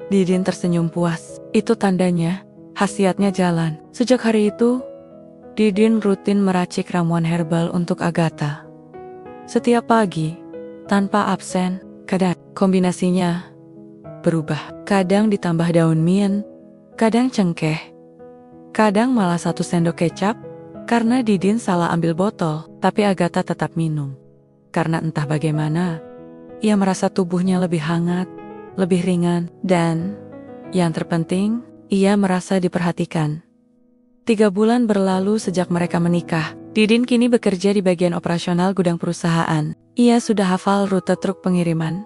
Didin tersenyum puas. Itu tandanya khasiatnya jalan. Sejak hari itu, Didin rutin meracik ramuan herbal untuk Agatha. Setiap pagi, tanpa absen, kadang kombinasinya berubah. Kadang ditambah daun mint, kadang cengkeh, kadang malah 1 sendok kecap. Karena Didin salah ambil botol, tapi Agatha tetap minum. Karena entah bagaimana, ia merasa tubuhnya lebih hangat, lebih ringan, dan yang terpenting, ia merasa diperhatikan. 3 bulan berlalu sejak mereka menikah. Didin kini bekerja di bagian operasional gudang perusahaan. Ia sudah hafal rute truk pengiriman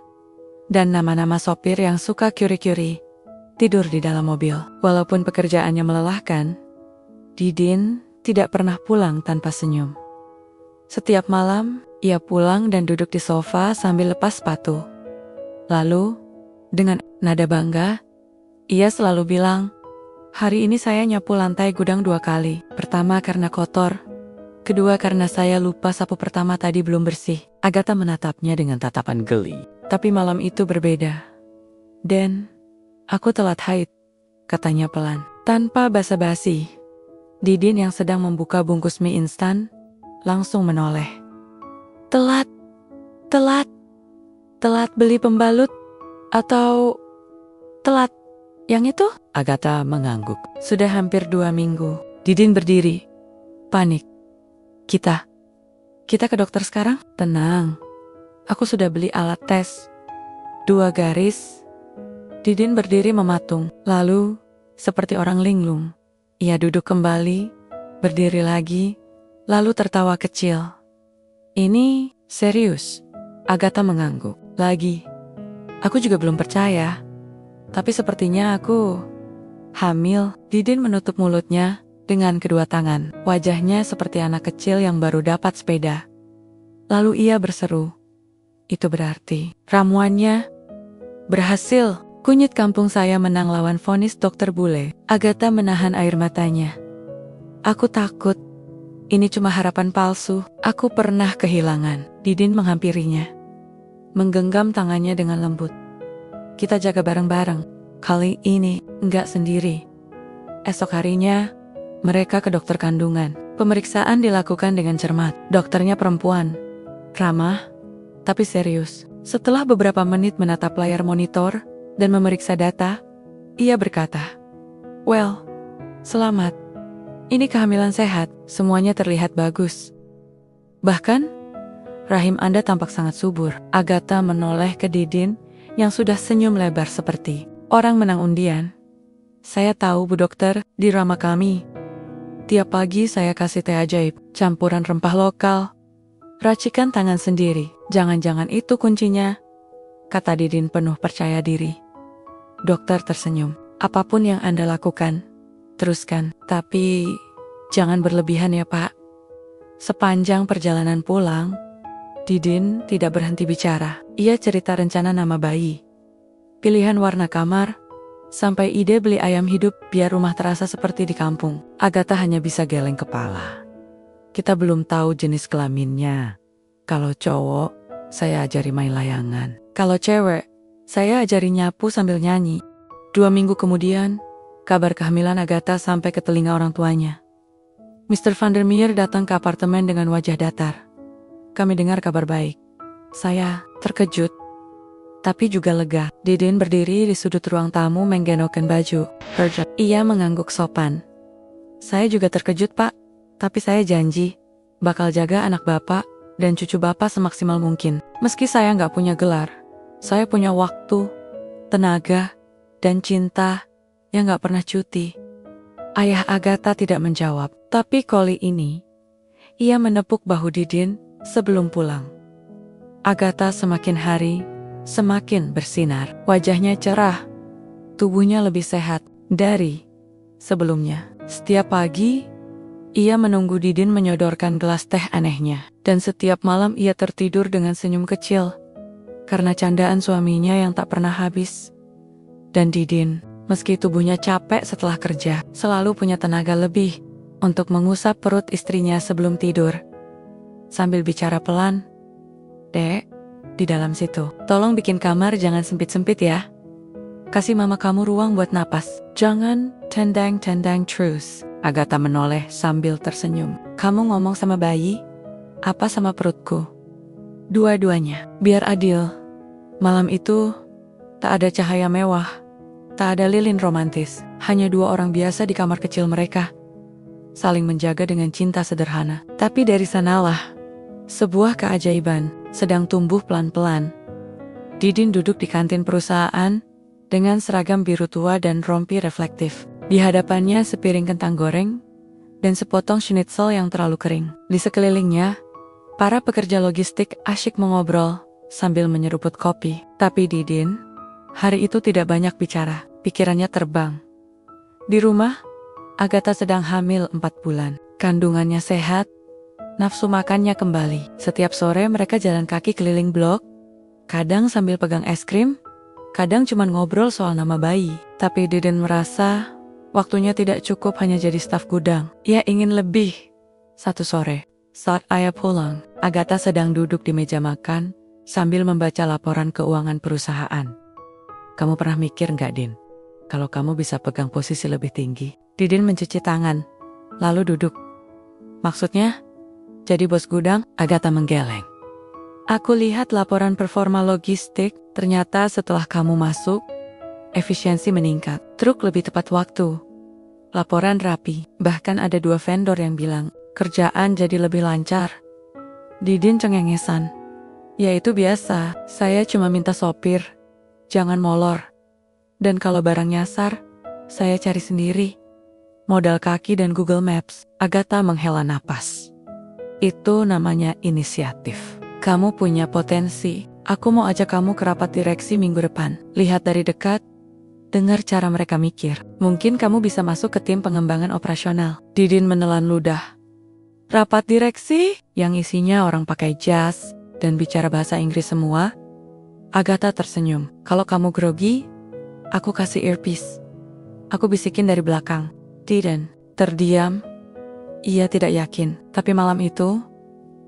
dan nama-nama sopir yang suka curi-curi tidur di dalam mobil. Walaupun pekerjaannya melelahkan, Didin tidak pernah pulang tanpa senyum. Setiap malam, ia pulang dan duduk di sofa sambil lepas sepatu. Lalu, dengan nada bangga, ia selalu bilang, Hari ini saya nyapu lantai gudang 2 kali. Pertama karena kotor. Kedua karena saya lupa sapu pertama tadi belum bersih. Agatha menatapnya dengan tatapan geli. Tapi malam itu berbeda. Dan aku telat haid, katanya pelan. Tanpa basa-basi, Didin yang sedang membuka bungkus mie instan langsung menoleh. Telat, telat, telat beli pembalut atau telat yang itu? Agatha mengangguk. Sudah hampir 2 minggu. Didin berdiri. Panik. Kita ke dokter sekarang? Tenang. Aku sudah beli alat tes. 2 garis. Didin berdiri mematung. Lalu, seperti orang linglung, ia duduk kembali, berdiri lagi, lalu tertawa kecil. Ini serius. Agatha mengangguk. Lagi. Aku juga belum percaya. Tapi sepertinya aku hamil. Didin menutup mulutnya dengan kedua tangan. Wajahnya seperti anak kecil yang baru dapat sepeda. Lalu ia berseru. Itu berarti ramuannya berhasil. Kunyit kampung saya menang lawan vonis dokter bule. Agatha menahan air matanya. Aku takut. Ini cuma harapan palsu. Aku pernah kehilangan. Didin menghampirinya, menggenggam tangannya dengan lembut. Kita jaga bareng-bareng. Kali ini enggak sendiri. Esok harinya, mereka ke dokter kandungan. Pemeriksaan dilakukan dengan cermat. Dokternya perempuan. Ramah, tapi serius. Setelah beberapa menit menatap layar monitor dan memeriksa data, ia berkata, "Well, selamat. Ini kehamilan sehat, semuanya terlihat bagus. Bahkan, rahim Anda tampak sangat subur." Agatha menoleh ke Didin yang sudah senyum lebar seperti orang menang undian. Saya tahu, Bu Dokter, di Rama kami. Tiap pagi saya kasih teh ajaib, campuran rempah lokal. Racikan tangan sendiri, jangan-jangan itu kuncinya, kata Didin penuh percaya diri. Dokter tersenyum. Apapun yang Anda lakukan, teruskan. Tapi, jangan berlebihan ya Pak. Sepanjang perjalanan pulang, Didin tidak berhenti bicara. Ia cerita rencana nama bayi, pilihan warna kamar, sampai ide beli ayam hidup biar rumah terasa seperti di kampung. Agatha hanya bisa geleng kepala. Kita belum tahu jenis kelaminnya. Kalau cowok, saya ajari main layangan. Kalau cewek, saya ajari nyapu sambil nyanyi. 2 minggu kemudian, kabar kehamilan Agatha sampai ke telinga orang tuanya. Mr. Vandermeer datang ke apartemen dengan wajah datar. Kami dengar kabar baik. Saya terkejut, tapi juga lega. Didin berdiri di sudut ruang tamu menggenokkan baju. Ia mengangguk sopan. Saya juga terkejut, Pak. Tapi saya janji, bakal jaga anak Bapak dan cucu Bapak semaksimal mungkin. Meski saya nggak punya gelar, saya punya waktu, tenaga, dan cinta yang nggak pernah cuti. Ayah Agatha tidak menjawab, tapi kali ini, ia menepuk bahu Didin sebelum pulang. Agatha semakin hari, semakin bersinar. Wajahnya cerah, tubuhnya lebih sehat dari sebelumnya. Setiap pagi, ia menunggu Didin menyodorkan gelas teh anehnya. Dan setiap malam ia tertidur dengan senyum kecil, karena candaan suaminya yang tak pernah habis. Dan Didin, meski tubuhnya capek setelah kerja, selalu punya tenaga lebih untuk mengusap perut istrinya sebelum tidur. Sambil bicara pelan, "Dek, di dalam situ, tolong bikin kamar jangan sempit-sempit ya. Kasih mama kamu ruang buat napas. Jangan tendang-tendang terus." Agatha menoleh sambil tersenyum. "Kamu ngomong sama bayi? Apa sama perutku?" "Dua-duanya. Biar adil." Malam itu, tak ada cahaya mewah, tak ada lilin romantis. Hanya 2 orang biasa di kamar kecil mereka, saling menjaga dengan cinta sederhana. Tapi dari sanalah, sebuah keajaiban sedang tumbuh pelan-pelan. Didin duduk di kantin perusahaan dengan seragam biru tua dan rompi reflektif. Di hadapannya sepiring kentang goreng dan sepotong schnitzel yang terlalu kering. Di sekelilingnya, para pekerja logistik asyik mengobrol sambil menyeruput kopi. Tapi Didin, hari itu tidak banyak bicara, pikirannya terbang. Di rumah, Agatha sedang hamil 4 bulan. Kandungannya sehat, nafsu makannya kembali. Setiap sore mereka jalan kaki keliling blok, kadang sambil pegang es krim, kadang cuma ngobrol soal nama bayi. Tapi Didin merasa Waktunya tidak cukup hanya jadi staf gudang. Ia ingin lebih. Satu sore, saat ayah pulang, Agatha sedang duduk di meja makan sambil membaca laporan keuangan perusahaan. Kamu pernah mikir nggak, Din? Kalau kamu bisa pegang posisi lebih tinggi? Didin mencuci tangan, lalu duduk. Maksudnya, jadi bos gudang? Agatha menggeleng. Aku lihat laporan performa logistik, ternyata setelah kamu masuk, efisiensi meningkat, truk lebih tepat waktu, laporan rapi, bahkan ada 2 vendor yang bilang, kerjaan jadi lebih lancar. Didin cengengesan. Ya itu biasa, saya cuma minta sopir, jangan molor. Dan kalau barang nyasar, saya cari sendiri. Modal kaki dan Google Maps. Agatha menghela napas. Itu namanya inisiatif. Kamu punya potensi. Aku mau ajak kamu ke rapat direksi minggu depan. Lihat dari dekat, dengar cara mereka mikir. Mungkin kamu bisa masuk ke tim pengembangan operasional. Didin menelan ludah. Rapat direksi yang isinya orang pakai jas dan bicara bahasa Inggris semua. Agatha tersenyum. Kalau kamu grogi, aku kasih earpiece. Aku bisikin dari belakang. Didin terdiam. Ia tidak yakin. Tapi malam itu,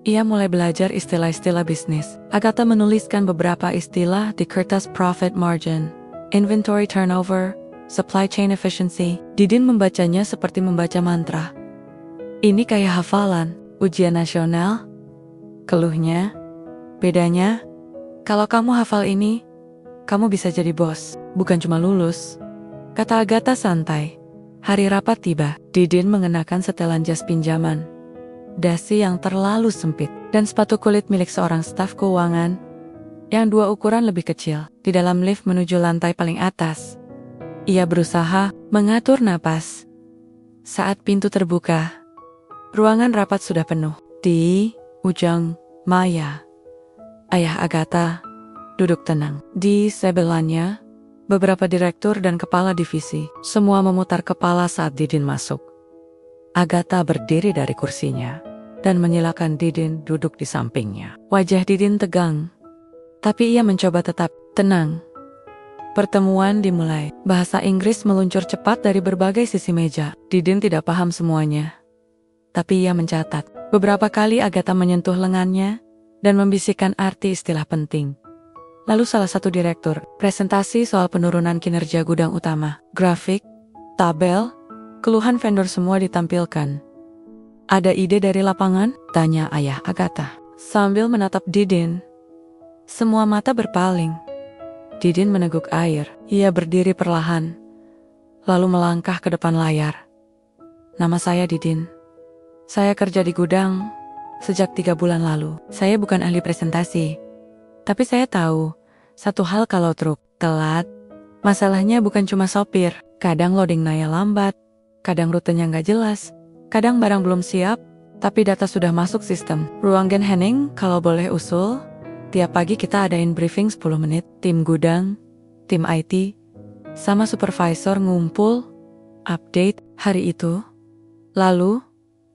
ia mulai belajar istilah-istilah bisnis. Agatha menuliskan beberapa istilah di kertas profit margin, inventory turnover, supply chain efficiency. Didin membacanya seperti membaca mantra. Ini kayak hafalan, ujian nasional. Keluhnya, bedanya, kalau kamu hafal ini, kamu bisa jadi bos, bukan cuma lulus. Kata Agatha santai. Hari rapat tiba, Didin mengenakan setelan jas pinjaman, dasi yang terlalu sempit, dan sepatu kulit milik seorang staf keuangan yang 2 ukuran lebih kecil. Di dalam lift menuju lantai paling atas, ia berusaha mengatur napas. Saat pintu terbuka, ruangan rapat sudah penuh. Di ujung Maya, ayah Agatha, duduk tenang. Di sebelahnya, beberapa direktur dan kepala divisi. Semua memutar kepala saat Didin masuk. Agatha berdiri dari kursinya dan menyilakan Didin duduk di sampingnya. Wajah Didin tegang, tapi ia mencoba tetap tenang. Pertemuan dimulai. Bahasa Inggris meluncur cepat dari berbagai sisi meja. Didin tidak paham semuanya, tapi ia mencatat. Beberapa kali Agatha menyentuh lengannya dan membisikkan arti istilah penting. Lalu salah satu direktur, presentasi soal penurunan kinerja gudang utama, grafik, tabel, keluhan vendor semua ditampilkan. Ada ide dari lapangan? Tanya ayah Agatha, sambil menatap Didin. Semua mata berpaling. Didin meneguk air. Ia berdiri perlahan, lalu melangkah ke depan layar. Nama saya Didin. Saya kerja di gudang sejak 3 bulan lalu. Saya bukan ahli presentasi. Tapi saya tahu, satu hal kalau truk telat, masalahnya bukan cuma sopir. Kadang loading Naya lambat, kadang rutenya nggak jelas, kadang barang belum siap, tapi data sudah masuk sistem. Ruangan Henning, kalau boleh usul, tiap pagi kita adain briefing 10 menit. Tim gudang, tim IT, sama supervisor ngumpul, update hari itu. Lalu,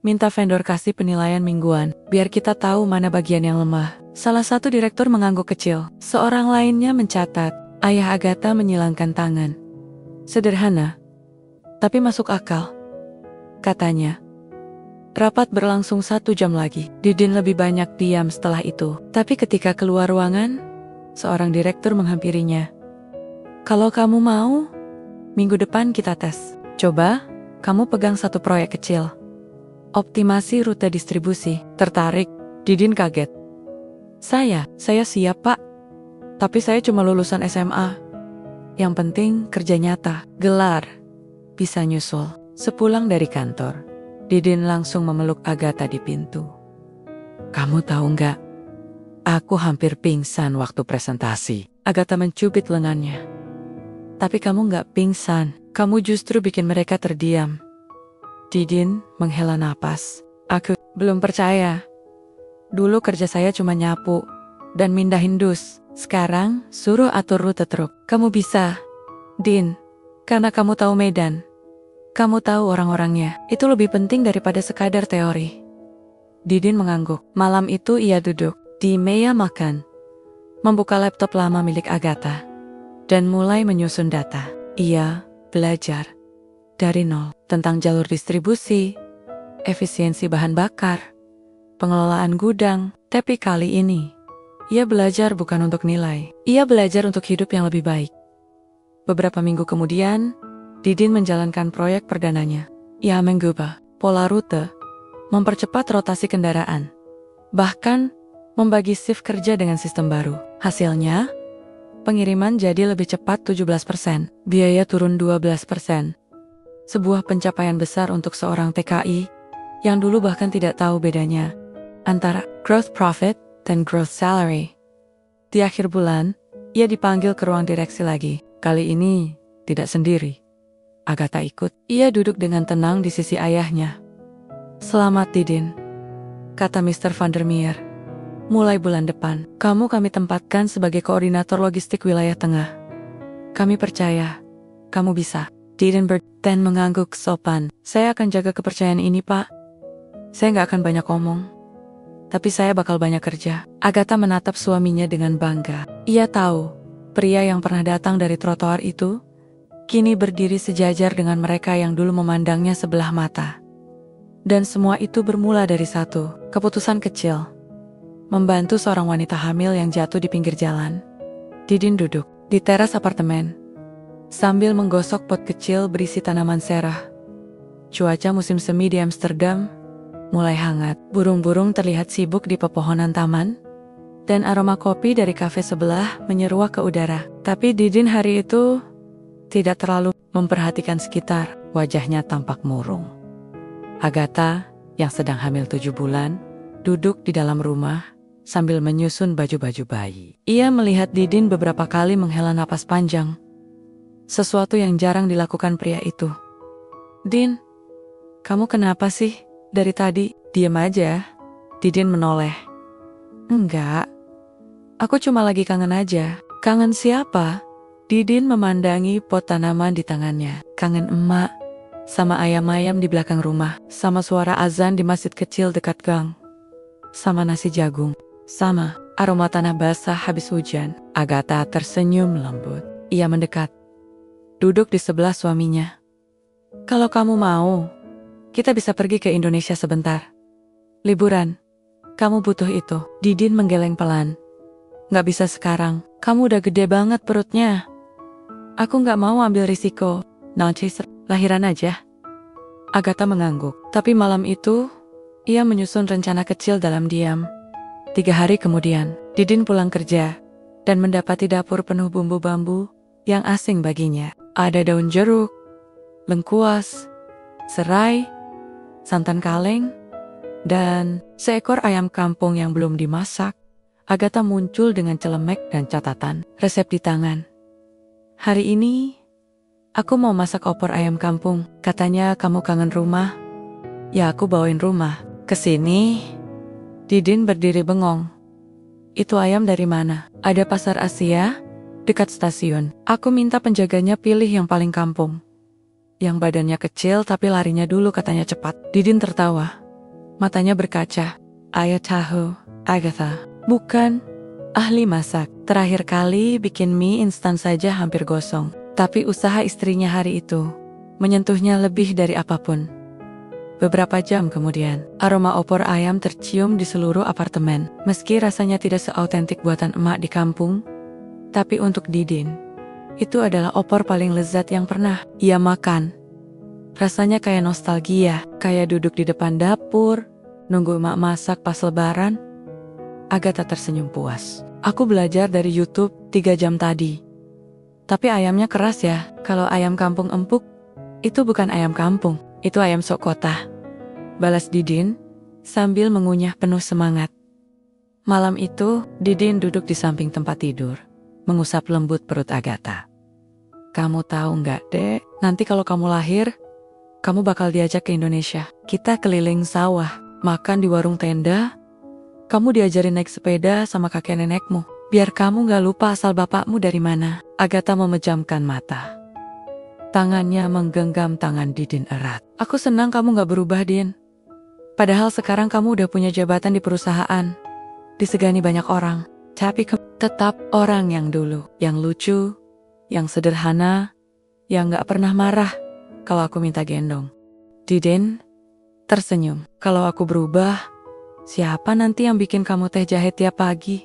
minta vendor kasih penilaian mingguan, biar kita tahu mana bagian yang lemah. Salah satu direktur mengangguk kecil. Seorang lainnya mencatat. Ayah Agatha menyilangkan tangan. Sederhana, tapi masuk akal, katanya. Rapat berlangsung 1 jam lagi. Didin lebih banyak diam setelah itu. Tapi ketika keluar ruangan, seorang direktur menghampirinya. Kalau kamu mau, minggu depan kita tes. Coba, kamu pegang 1 proyek kecil. Optimasi rute distribusi. Tertarik? Didin kaget. Saya siap, Pak. Tapi saya cuma lulusan SMA. Yang penting kerja nyata, gelar, bisa nyusul. Sepulang dari kantor, Didin langsung memeluk Agatha di pintu. Kamu tahu nggak? Aku hampir pingsan waktu presentasi. Agatha mencubit lengannya. Tapi kamu nggak pingsan, kamu justru bikin mereka terdiam. Didin menghela napas. Aku belum percaya. Dulu kerja saya cuma nyapu dan mindahin dus. Sekarang suruh atur rute truk. Kamu bisa, Din, karena kamu tahu medan. Kamu tahu orang-orangnya. Itu lebih penting daripada sekadar teori. Didin mengangguk. Malam itu ia duduk di meja makan, membuka laptop lama milik Agatha, dan mulai menyusun data. Ia belajar dari nol. Tentang jalur distribusi, efisiensi bahan bakar, pengelolaan gudang. Tapi kali ini, ia belajar bukan untuk nilai. Ia belajar untuk hidup yang lebih baik. Beberapa minggu kemudian, Didin menjalankan proyek perdananya. Ia mengubah pola rute, mempercepat rotasi kendaraan, bahkan membagi shift kerja dengan sistem baru. Hasilnya, pengiriman jadi lebih cepat 17%, biaya turun 12%. Sebuah pencapaian besar untuk seorang TKI yang dulu bahkan tidak tahu bedanya antara growth profit dan growth salary. Di akhir bulan, ia dipanggil ke ruang direksi lagi. Kali ini, tidak sendiri. Agatha ikut. Ia duduk dengan tenang di sisi ayahnya. "Selamat, Didin," kata Mr. Vandermeer. "Mulai bulan depan, kami tempatkan sebagai koordinator logistik wilayah tengah. Kami percaya, kamu bisa." Didin dan mengangguk sopan. "Saya akan jaga kepercayaan ini, Pak. Saya nggak akan banyak ngomong, tapi saya bakal banyak kerja." Agatha menatap suaminya dengan bangga. Ia tahu, pria yang pernah datang dari trotoar itu, kini berdiri sejajar dengan mereka yang dulu memandangnya sebelah mata. Dan semua itu bermula dari satu keputusan kecil. Membantu seorang wanita hamil yang jatuh di pinggir jalan. Didin duduk di teras apartemen, sambil menggosok pot kecil berisi tanaman serah. Cuaca musim semi di Amsterdam mulai hangat. Burung-burung terlihat sibuk di pepohonan taman, dan aroma kopi dari kafe sebelah menyeruak ke udara. Tapi Didin hari itu tidak terlalu memperhatikan sekitar. Wajahnya tampak murung. Agatha, yang sedang hamil 7 bulan, duduk di dalam rumah sambil menyusun baju-baju bayi. Ia melihat Didin beberapa kali menghela napas panjang, sesuatu yang jarang dilakukan pria itu. "Din, kamu kenapa sih? Dari tadi, diam aja." Didin menoleh. "Enggak, aku cuma lagi kangen aja." "Kangen siapa?" Didin memandangi pot tanaman di tangannya. "Kangen emak, sama ayam-ayam di belakang rumah, sama suara azan di masjid kecil dekat gang, sama nasi jagung, sama aroma tanah basah habis hujan." Agatha tersenyum lembut. Ia mendekat, duduk di sebelah suaminya. "Kalau kamu mau, kita bisa pergi ke Indonesia sebentar. Liburan, kamu butuh itu." Didin menggeleng pelan. "Nggak bisa sekarang, kamu udah gede banget perutnya. Aku nggak mau ambil risiko. Nanti lahiran aja." Agatha mengangguk. Tapi malam itu, ia menyusun rencana kecil dalam diam. 3 hari kemudian, Didin pulang kerja dan mendapati dapur penuh bumbu bambu yang asing baginya. Ada daun jeruk, lengkuas, serai, santan kaleng, dan seekor ayam kampung yang belum dimasak. Agatha muncul dengan celemek dan catatan resep di tangan. "Hari ini, aku mau masak opor ayam kampung. Katanya kamu kangen rumah. Ya aku bawain rumah ke sini." Didin berdiri bengong. "Itu ayam dari mana?" "Ada pasar Asia, dekat stasiun. Aku minta penjaganya pilih yang paling kampung. Yang badannya kecil tapi larinya dulu," katanya cepat. Didin tertawa. Matanya berkaca. "Ayah tahu, Agatha. Bukan ahli masak. Terakhir kali bikin mie instan saja hampir gosong. Tapi usaha istrinya hari itu menyentuhnya lebih dari apapun." Beberapa jam kemudian, aroma opor ayam tercium di seluruh apartemen. Meski rasanya tidak seautentik buatan emak di kampung, tapi untuk Didin, itu adalah opor paling lezat yang pernah ia makan. Rasanya kayak nostalgia, kayak duduk di depan dapur, nunggu emak masak pas lebaran. Agatha tersenyum puas. "Aku belajar dari YouTube 3 jam tadi. Tapi ayamnya keras ya. Kalau ayam kampung empuk, itu bukan ayam kampung, itu ayam sok kota," balas Didin sambil mengunyah penuh semangat. Malam itu, Didin duduk di samping tempat tidur, mengusap lembut perut Agatha. "Kamu tahu nggak, Dek, nanti kalau kamu lahir, kamu bakal diajak ke Indonesia. Kita keliling sawah, makan di warung tenda. Kamu diajarin naik sepeda sama kakek nenekmu, biar kamu gak lupa asal bapakmu dari mana." Agatha memejamkan mata. Tangannya menggenggam tangan Didin erat. "Aku senang kamu gak berubah, Din. Padahal sekarang kamu udah punya jabatan di perusahaan, disegani banyak orang. Tapi kamu tetap orang yang dulu, yang lucu, yang sederhana, yang gak pernah marah kalau aku minta gendong. Didin tersenyum. Kalau aku berubah, siapa nanti yang bikin kamu teh jahe tiap pagi?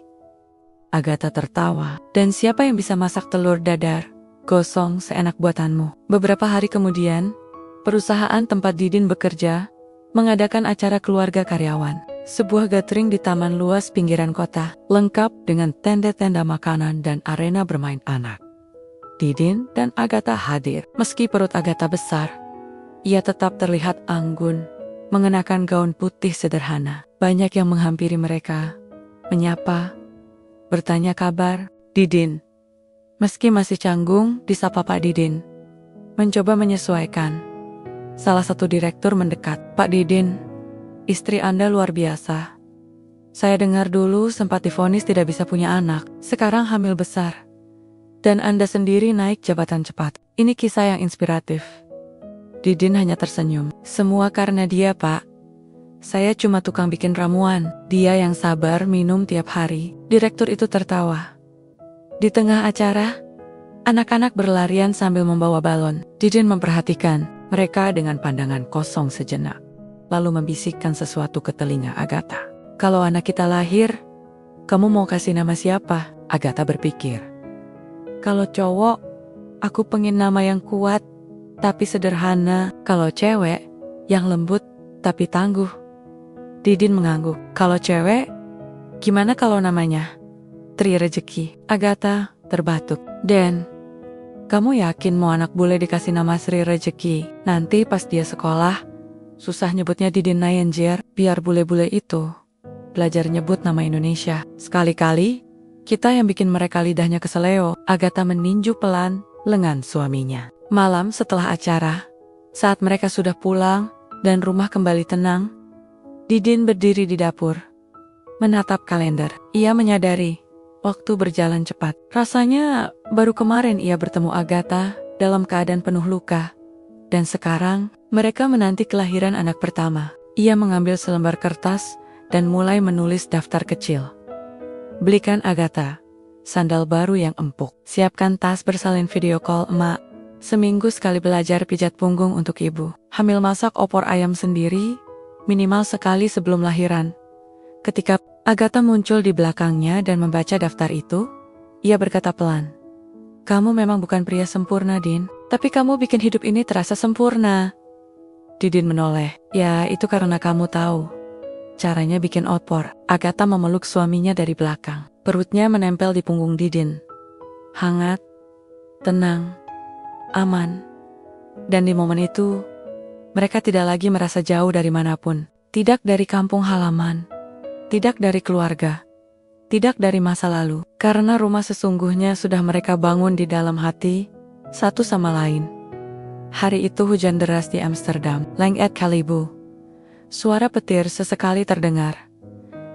Agatha tertawa. Dan siapa yang bisa masak telur dadar gosong seenak buatanmu? Beberapa hari kemudian, perusahaan tempat Didin bekerja mengadakan acara keluarga karyawan. Sebuah gathering di taman luas pinggiran kota, lengkap dengan tenda-tenda makanan dan arena bermain anak. Didin dan Agatha hadir. Meski perut Agatha besar, ia tetap terlihat anggun, mengenakan gaun putih sederhana. Banyak yang menghampiri mereka, menyapa, bertanya kabar. Didin, meski masih canggung, disapa Pak Didin, mencoba menyesuaikan. Salah satu direktur mendekat. Pak Didin, istri Anda luar biasa. Saya dengar dulu sempat divonis tidak bisa punya anak, sekarang hamil besar. Dan Anda sendiri naik jabatan cepat. Ini kisah yang inspiratif. Didin hanya tersenyum. Semua karena dia, Pak. Saya cuma tukang bikin ramuan. Dia yang sabar minum tiap hari. Direktur itu tertawa. Di tengah acara, anak-anak berlarian sambil membawa balon. Didin memperhatikan mereka dengan pandangan kosong sejenak, lalu membisikkan sesuatu ke telinga Agatha. Kalau anak kita lahir, kamu mau kasih nama siapa? Agatha berpikir. Kalau cowok, aku pengen nama yang kuat, tapi sederhana. Kalau cewek, yang lembut, tapi tangguh. Didin mengangguk. Kalau cewek, gimana kalau namanya Tri Rejeki? Agatha terbatuk. Dan kamu yakin mau anak bule dikasih nama Sri Rejeki? Nanti pas dia sekolah, susah nyebutnya Didin Nayenjer. Biar bule-bule itu belajar nyebut nama Indonesia. Sekali-kali, kita yang bikin mereka lidahnya keseleo. Agatha meninju pelan lengan suaminya. Malam setelah acara, saat mereka sudah pulang dan rumah kembali tenang, Didin berdiri di dapur, menatap kalender. Ia menyadari waktu berjalan cepat. Rasanya baru kemarin ia bertemu Agatha dalam keadaan penuh luka. Dan sekarang mereka menanti kelahiran anak pertama. Ia mengambil selembar kertas dan mulai menulis daftar kecil. Belikan Agatha sandal baru yang empuk. Siapkan tas bersalin video call emak. Seminggu sekali belajar pijat punggung untuk ibu. Hamil masak opor ayam sendiri, minimal sekali sebelum lahiran. Ketika Agatha muncul di belakangnya dan membaca daftar itu, ia berkata pelan, "Kamu memang bukan pria sempurna, Din, tapi kamu bikin hidup ini terasa sempurna." Didin menoleh. "Ya, itu karena kamu tahu caranya bikin opor." Agatha memeluk suaminya dari belakang. Perutnya menempel di punggung Didin. Hangat, tenang, aman. Dan di momen itu, mereka tidak lagi merasa jauh dari manapun. Tidak dari kampung halaman, tidak dari keluarga, tidak dari masa lalu. Karena rumah sesungguhnya sudah mereka bangun di dalam hati, satu sama lain. Hari itu hujan deras di Amsterdam, lengket Kalibu. Suara petir sesekali terdengar,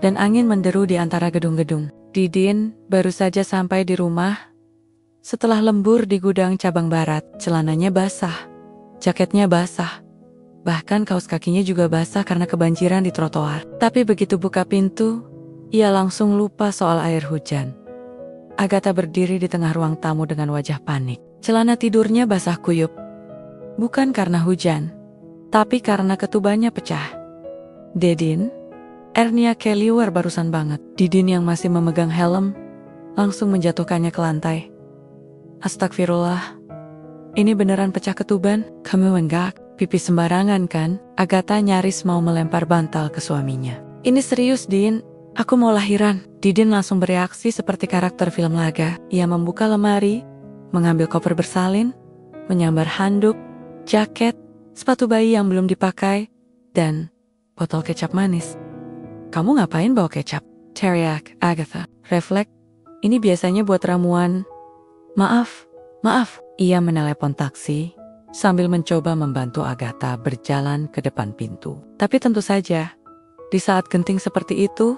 dan angin menderu di antara gedung-gedung. Didin baru saja sampai di rumah setelah lembur di gudang cabang barat. Celananya basah, jaketnya basah, bahkan kaos kakinya juga basah karena kebanjiran di trotoar. Tapi begitu buka pintu, ia langsung lupa soal air hujan. Agatha berdiri di tengah ruang tamu dengan wajah panik. Celana tidurnya basah kuyup. Bukan karena hujan, tapi karena ketubannya pecah. Didin, Ernia Kellywer barusan banget. Didin yang masih memegang helm, langsung menjatuhkannya ke lantai. Astagfirullah, ini beneran pecah ketuban? Kamu enggak, pipis sembarangan kan? Agatha nyaris mau melempar bantal ke suaminya. Ini serius, Din. Aku mau lahiran. Didin langsung bereaksi seperti karakter film laga. Ia membuka lemari, mengambil koper bersalin, menyambar handuk, jaket, sepatu bayi yang belum dipakai, dan botol kecap manis. Kamu ngapain bawa kecap? Teriak Agatha. Refleks, ini biasanya buat ramuan. Maaf. Ia menelepon taksi sambil mencoba membantu Agatha berjalan ke depan pintu. Tapi tentu saja, di saat genting seperti itu,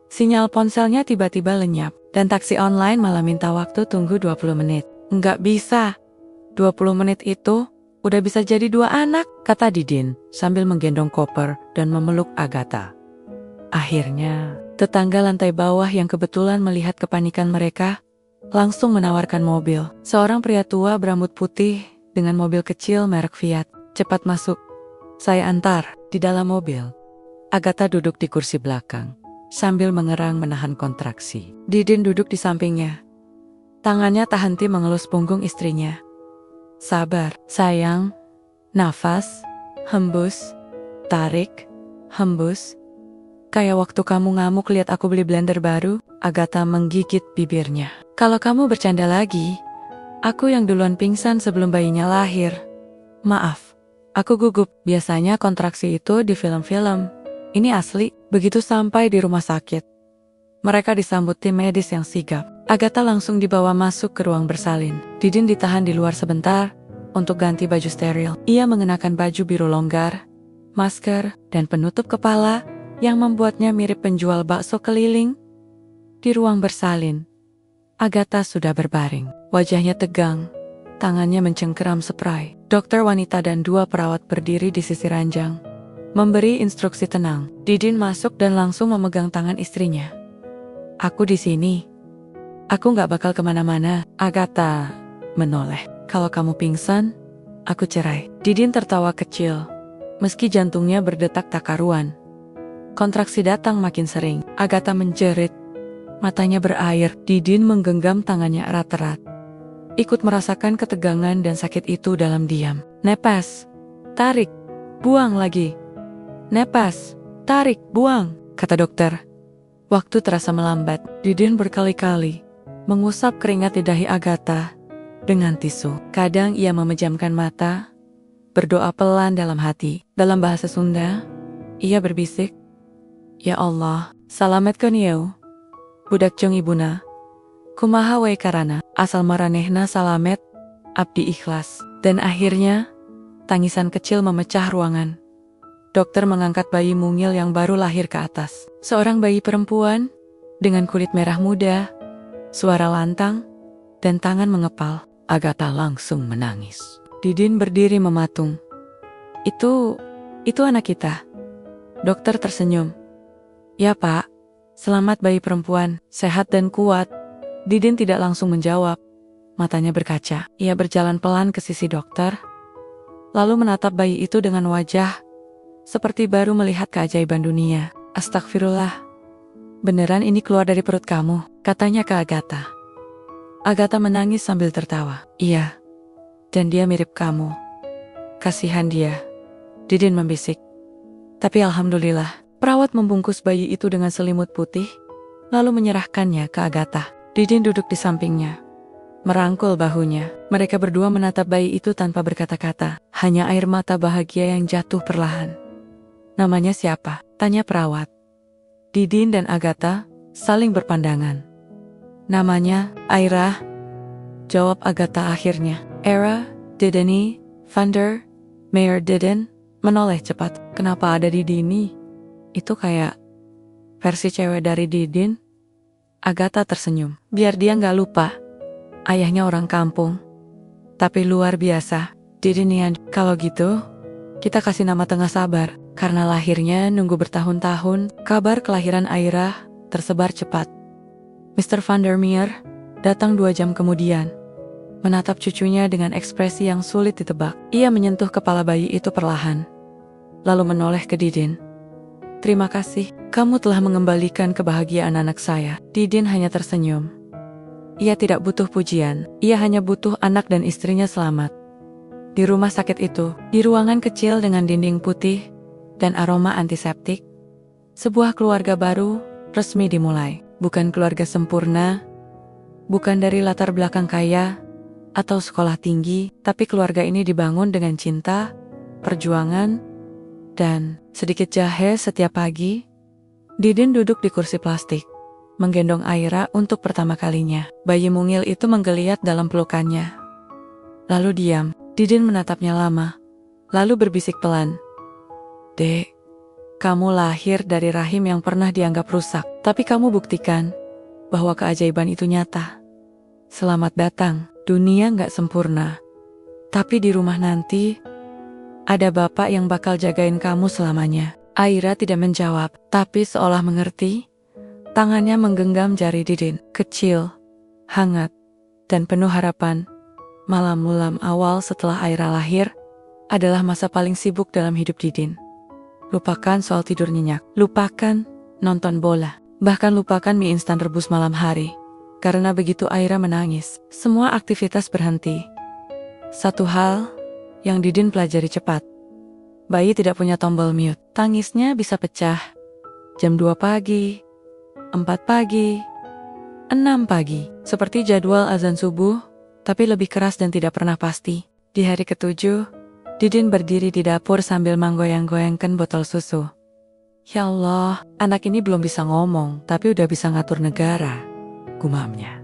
sinyal ponselnya tiba-tiba lenyap, dan taksi online malah minta waktu tunggu 20 menit. Nggak bisa. 20 menit itu udah bisa jadi 2 anak, kata Didin sambil menggendong koper dan memeluk Agatha. Akhirnya, tetangga lantai bawah yang kebetulan melihat kepanikan mereka langsung menawarkan mobil. Seorang pria tua berambut putih dengan mobil kecil merek Fiat. Cepat masuk, saya antar. Di dalam mobil, Agatha duduk di kursi belakang, sambil mengerang menahan kontraksi. Didin duduk di sampingnya. Tangannya tak henti mengelus punggung istrinya. Sabar, sayang. Nafas, hembus, tarik, hembus. Kayak waktu kamu ngamuk lihat aku beli blender baru. Agatha menggigit bibirnya. Kalau kamu bercanda lagi, aku yang duluan pingsan sebelum bayinya lahir. Maaf, aku gugup. Biasanya kontraksi itu di film-film. Ini asli. Begitu sampai di rumah sakit, mereka disambut tim medis yang sigap. Agatha langsung dibawa masuk ke ruang bersalin. Didin ditahan di luar sebentar untuk ganti baju steril. Ia mengenakan baju biru longgar, masker, dan penutup kepala yang membuatnya mirip penjual bakso keliling. Di ruang bersalin, Agatha sudah berbaring. Wajahnya tegang, tangannya mencengkeram spray. Dokter wanita dan 2 perawat berdiri di sisi ranjang, memberi instruksi tenang. Didin masuk dan langsung memegang tangan istrinya. Aku di sini. Aku gak bakal kemana-mana. Agatha menoleh. Kalau kamu pingsan, aku cerai. Didin tertawa kecil, meski jantungnya berdetak tak karuan. Kontraksi datang makin sering. Agatha menjerit, matanya berair. Didin menggenggam tangannya erat-erat, ikut merasakan ketegangan dan sakit itu dalam diam. Nepas, tarik, buang lagi. Nepas, tarik, buang, kata dokter. Waktu terasa melambat. Didin berkali-kali mengusap keringat di dahi Agatha dengan tisu. Kadang ia memejamkan mata, berdoa pelan dalam hati. Dalam bahasa Sunda, ia berbisik, Ya Allah, salametkeun ieu budak jeung ibuna. Kumaha we karana, asal maranehna salamet, abdi ikhlas. Dan akhirnya, tangisan kecil memecah ruangan. Dokter mengangkat bayi mungil yang baru lahir ke atas. Seorang bayi perempuan dengan kulit merah muda, suara lantang, dan tangan mengepal. Agatha langsung menangis. Didin berdiri mematung. Itu anak kita. Dokter tersenyum. Ya Pak, selamat bayi perempuan, sehat dan kuat. Didin tidak langsung menjawab. Matanya berkaca. Ia berjalan pelan ke sisi dokter, lalu menatap bayi itu dengan wajah seperti baru melihat keajaiban dunia. Astagfirullah. Beneran ini keluar dari perut kamu, katanya ke Agatha. Agatha menangis sambil tertawa. Iya, dan dia mirip kamu. Kasihan dia, Didin membisik. Tapi alhamdulillah. Perawat membungkus bayi itu dengan selimut putih, lalu menyerahkannya ke Agatha. Didin duduk di sampingnya, merangkul bahunya. Mereka berdua menatap bayi itu tanpa berkata-kata, hanya air mata bahagia yang jatuh perlahan. Namanya siapa? Tanya perawat. Didin dan Agatha saling berpandangan. Namanya Aira, jawab Agatha akhirnya. Era, Didini, Vander, Mayor Didin menoleh cepat. Kenapa ada Didini? Itu kayak versi cewek dari Didin. Agatha tersenyum. Biar dia gak lupa, ayahnya orang kampung, tapi luar biasa. Didinian. Kalau gitu, kita kasih nama Tengah Sabar. Karena lahirnya nunggu bertahun-tahun, kabar kelahiran Aira tersebar cepat. Mr. Vandermeer datang 2 jam kemudian, menatap cucunya dengan ekspresi yang sulit ditebak. Ia menyentuh kepala bayi itu perlahan, lalu menoleh ke Didin. Terima kasih, kamu telah mengembalikan kebahagiaan anak saya. Didin hanya tersenyum. Ia tidak butuh pujian, ia hanya butuh anak dan istrinya selamat. Di rumah sakit itu, di ruangan kecil dengan dinding putih dan aroma antiseptik, sebuah keluarga baru resmi dimulai. Bukan keluarga sempurna, bukan dari latar belakang kaya atau sekolah tinggi, tapi keluarga ini dibangun dengan cinta, perjuangan, dan sedikit jahe setiap pagi. Didin duduk di kursi plastik, menggendong Aira untuk pertama kalinya. Bayi mungil itu menggeliat dalam pelukannya, lalu diam. Didin menatapnya lama, lalu berbisik pelan. Dek, kamu lahir dari rahim yang pernah dianggap rusak, tapi kamu buktikan bahwa keajaiban itu nyata. Selamat datang. Dunia gak sempurna, tapi di rumah nanti ada bapak yang bakal jagain kamu selamanya. Aira tidak menjawab, tapi seolah mengerti. Tangannya menggenggam jari Didin, kecil, hangat, dan penuh harapan. Malam-malam awal setelah Aira lahir adalah masa paling sibuk dalam hidup Didin. Lupakan soal tidur nyenyak, lupakan nonton bola, bahkan lupakan mie instan rebus malam hari. Karena begitu Aira menangis, semua aktivitas berhenti. Satu hal yang Didin pelajari cepat. Bayi tidak punya tombol mute. Tangisnya bisa pecah. Jam 2 pagi, 4 pagi, 6 pagi. Seperti jadwal azan subuh, tapi lebih keras dan tidak pernah pasti. Di hari ke-7, Didin berdiri di dapur sambil menggoyang-goyangkan botol susu. Ya Allah, anak ini belum bisa ngomong, tapi udah bisa ngatur negara, gumamnya.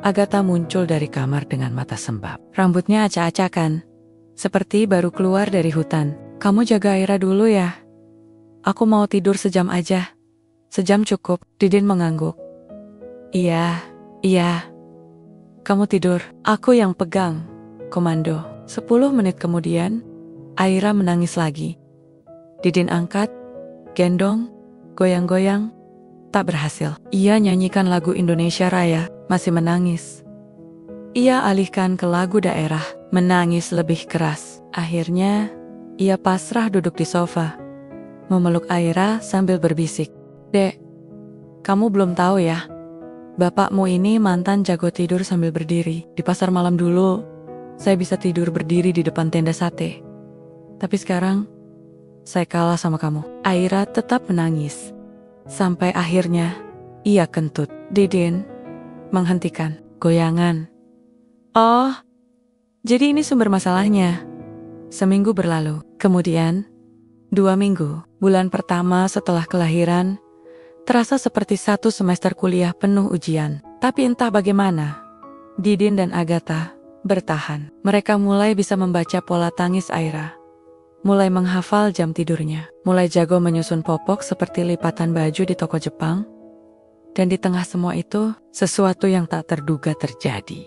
Agatha muncul dari kamar dengan mata sembab. Rambutnya acak-acakan, seperti baru keluar dari hutan. Kamu jaga Aira dulu ya. Aku mau tidur sejam aja. Sejam cukup, Didin mengangguk. Iya. Kamu tidur, aku yang pegang. Komando. 10 menit kemudian, Aira menangis lagi. Didin angkat, gendong, goyang-goyang, tak berhasil. Ia nyanyikan lagu Indonesia Raya, masih menangis. Ia alihkan ke lagu daerah, menangis lebih keras. Akhirnya, ia pasrah duduk di sofa, memeluk Aira sambil berbisik. Dek, kamu belum tahu ya, bapakmu ini mantan jago tidur sambil berdiri. Di pasar malam dulu, saya bisa tidur berdiri di depan tenda sate. Tapi sekarang, saya kalah sama kamu. Aira tetap menangis. Sampai akhirnya, ia kentut. Didin menghentikan goyangan. Oh, jadi ini sumber masalahnya. Seminggu berlalu. Kemudian, 2 minggu. Bulan pertama setelah kelahiran, terasa seperti 1 semester kuliah penuh ujian. Tapi entah bagaimana, Didin dan Agatha bertahan. Mereka mulai bisa membaca pola tangis Aira, mulai menghafal jam tidurnya, mulai jago menyusun popok seperti lipatan baju di toko Jepang. Dan di tengah semua itu, sesuatu yang tak terduga terjadi.